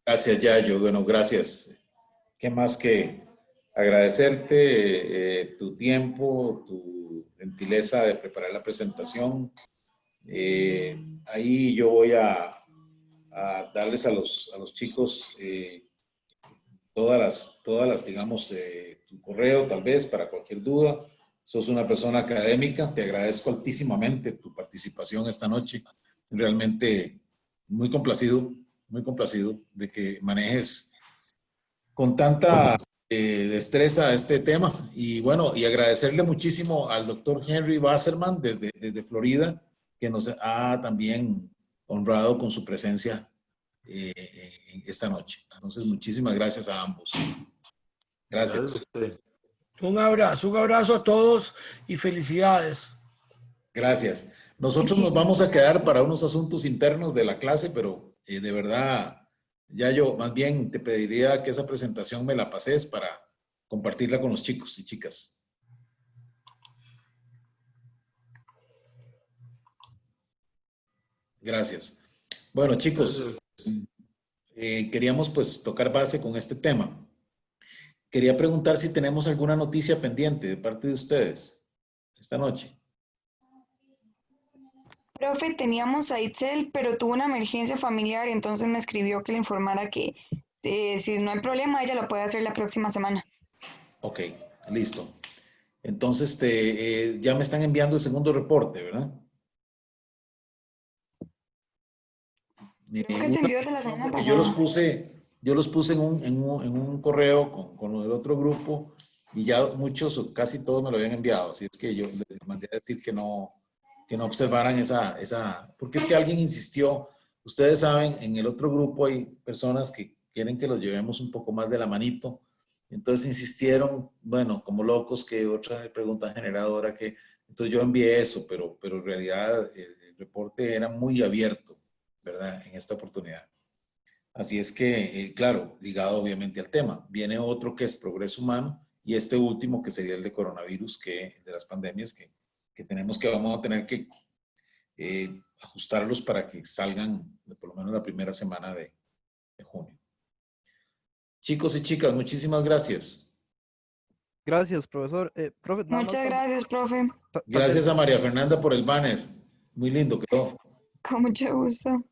[SPEAKER 1] Gracias, Yayo. Bueno, gracias. ¿Qué más que agradecerte tu tiempo, tu gentileza de preparar la presentación? Ahí yo voy a darles a los chicos todas las, digamos, tu correo tal vez para cualquier duda. Sos una persona académica, te agradezco altísimamente tu participación esta noche. Realmente muy complacido de que manejes con tanta destreza este tema. Y bueno, y agradecerle muchísimo al doctor Henry Wasserman desde Florida, que nos ha también honrado con su presencia esta noche. Entonces, muchísimas gracias a ambos. Gracias.
[SPEAKER 3] Un abrazo a todos y felicidades.
[SPEAKER 1] Gracias. Nosotros nos vamos a quedar para unos asuntos internos de la clase, pero de verdad, ya yo más bien te pediría que esa presentación me la pases para compartirla con los chicos y chicas. Gracias. Bueno, chicos, queríamos pues tocar base con este tema. Quería preguntar si tenemos alguna noticia pendiente de parte de ustedes esta noche.
[SPEAKER 6] Profe, teníamos a Itzel, pero tuvo una emergencia familiar y entonces me escribió que le informara que si no hay problema, ella lo puede hacer la próxima semana.
[SPEAKER 1] Ok, listo. Entonces, ya me están enviando el segundo reporte, ¿verdad?
[SPEAKER 6] Creo que se envió desde la semana
[SPEAKER 1] Porque
[SPEAKER 6] pasada.
[SPEAKER 1] yo los puse en un correo con lo del otro grupo y ya muchos o casi todos me lo habían enviado. Así es que yo les mandé a decir que no observaran porque es que alguien insistió. Ustedes saben, en el otro grupo hay personas que quieren que los llevemos un poco más de la manito. Entonces insistieron, bueno, como locos, que otra pregunta generadora que... Entonces yo envié eso, pero en realidad el reporte era muy abierto, ¿verdad? En esta oportunidad. Así es que, claro, ligado obviamente al tema. Viene otro que es progreso humano y este último que sería el de coronavirus, de las pandemias que vamos a tener que ajustarlos para que salgan por lo menos la primera semana de junio. Chicos y chicas, muchísimas gracias.
[SPEAKER 4] Gracias, profesor. Profe, nada más
[SPEAKER 6] Muchas gracias, profe.
[SPEAKER 1] Gracias a María Fernanda por el banner. Muy lindo quedó.
[SPEAKER 6] Con mucho gusto.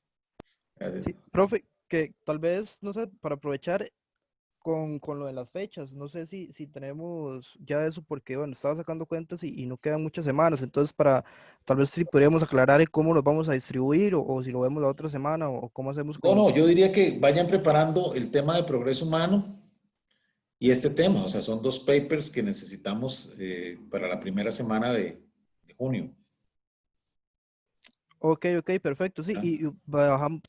[SPEAKER 1] Gracias.
[SPEAKER 4] Sí, profe, que tal vez, no sé, para aprovechar con lo de las fechas, no sé si tenemos ya eso, porque bueno, estaba sacando cuentas y no quedan muchas semanas, entonces tal vez si podríamos aclarar cómo los vamos a distribuir o si lo vemos la otra semana o cómo hacemos
[SPEAKER 1] No, yo diría que vayan preparando el tema de progreso humano y este tema, o sea, son dos papers que necesitamos para la primera semana de junio.
[SPEAKER 4] Ok, perfecto, sí, y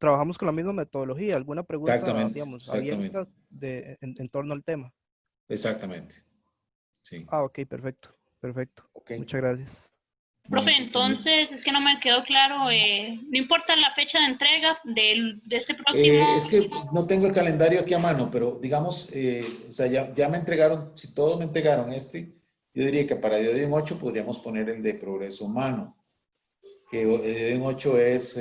[SPEAKER 4] trabajamos con la misma metodología. ¿Alguna pregunta, digamos, abierta en torno al tema?
[SPEAKER 1] Exactamente, sí.
[SPEAKER 4] Ok, perfecto.
[SPEAKER 1] Okay.
[SPEAKER 4] Muchas gracias.
[SPEAKER 7] Profe, entonces, es que no me quedó claro, no importa la fecha de entrega de este próximo...
[SPEAKER 1] Es que no tengo el calendario aquí a mano, pero digamos, o sea, ya me entregaron, si todos me entregaron yo diría que para el día de 8 podríamos poner el de progreso humano. Que en 8 es,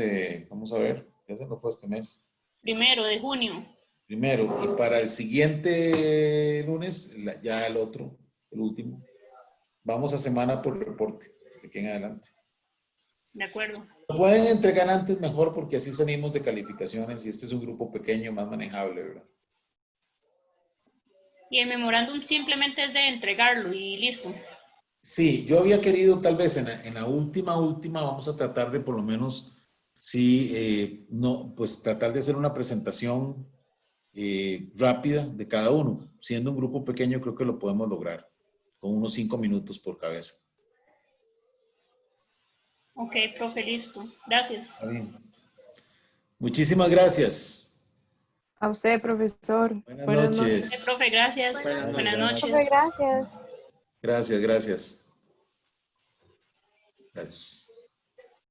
[SPEAKER 1] vamos a ver, ya se nos fue este mes.
[SPEAKER 7] 1 de junio.
[SPEAKER 1] Primero, y para el siguiente lunes, ya el otro, el último, vamos a semana por reporte, de aquí en adelante.
[SPEAKER 7] De acuerdo.
[SPEAKER 1] Lo pueden entregar antes mejor porque así salimos de calificaciones y este es un grupo pequeño, más manejable, ¿verdad?
[SPEAKER 7] Y el memorándum simplemente es de entregarlo y listo.
[SPEAKER 1] Sí, yo había querido tal vez en la última, vamos a tratar de por lo menos, sí, no, pues tratar de hacer una presentación rápida de cada uno. Siendo un grupo pequeño creo que lo podemos lograr, con unos 5 minutos por cabeza.
[SPEAKER 7] Ok, profe, listo. Gracias.
[SPEAKER 1] Está bien. Muchísimas gracias.
[SPEAKER 2] A usted, profesor.
[SPEAKER 1] Buenas noches.
[SPEAKER 7] Ok, profe, gracias. Buenas noches.
[SPEAKER 8] Profe, gracias.
[SPEAKER 1] Gracias.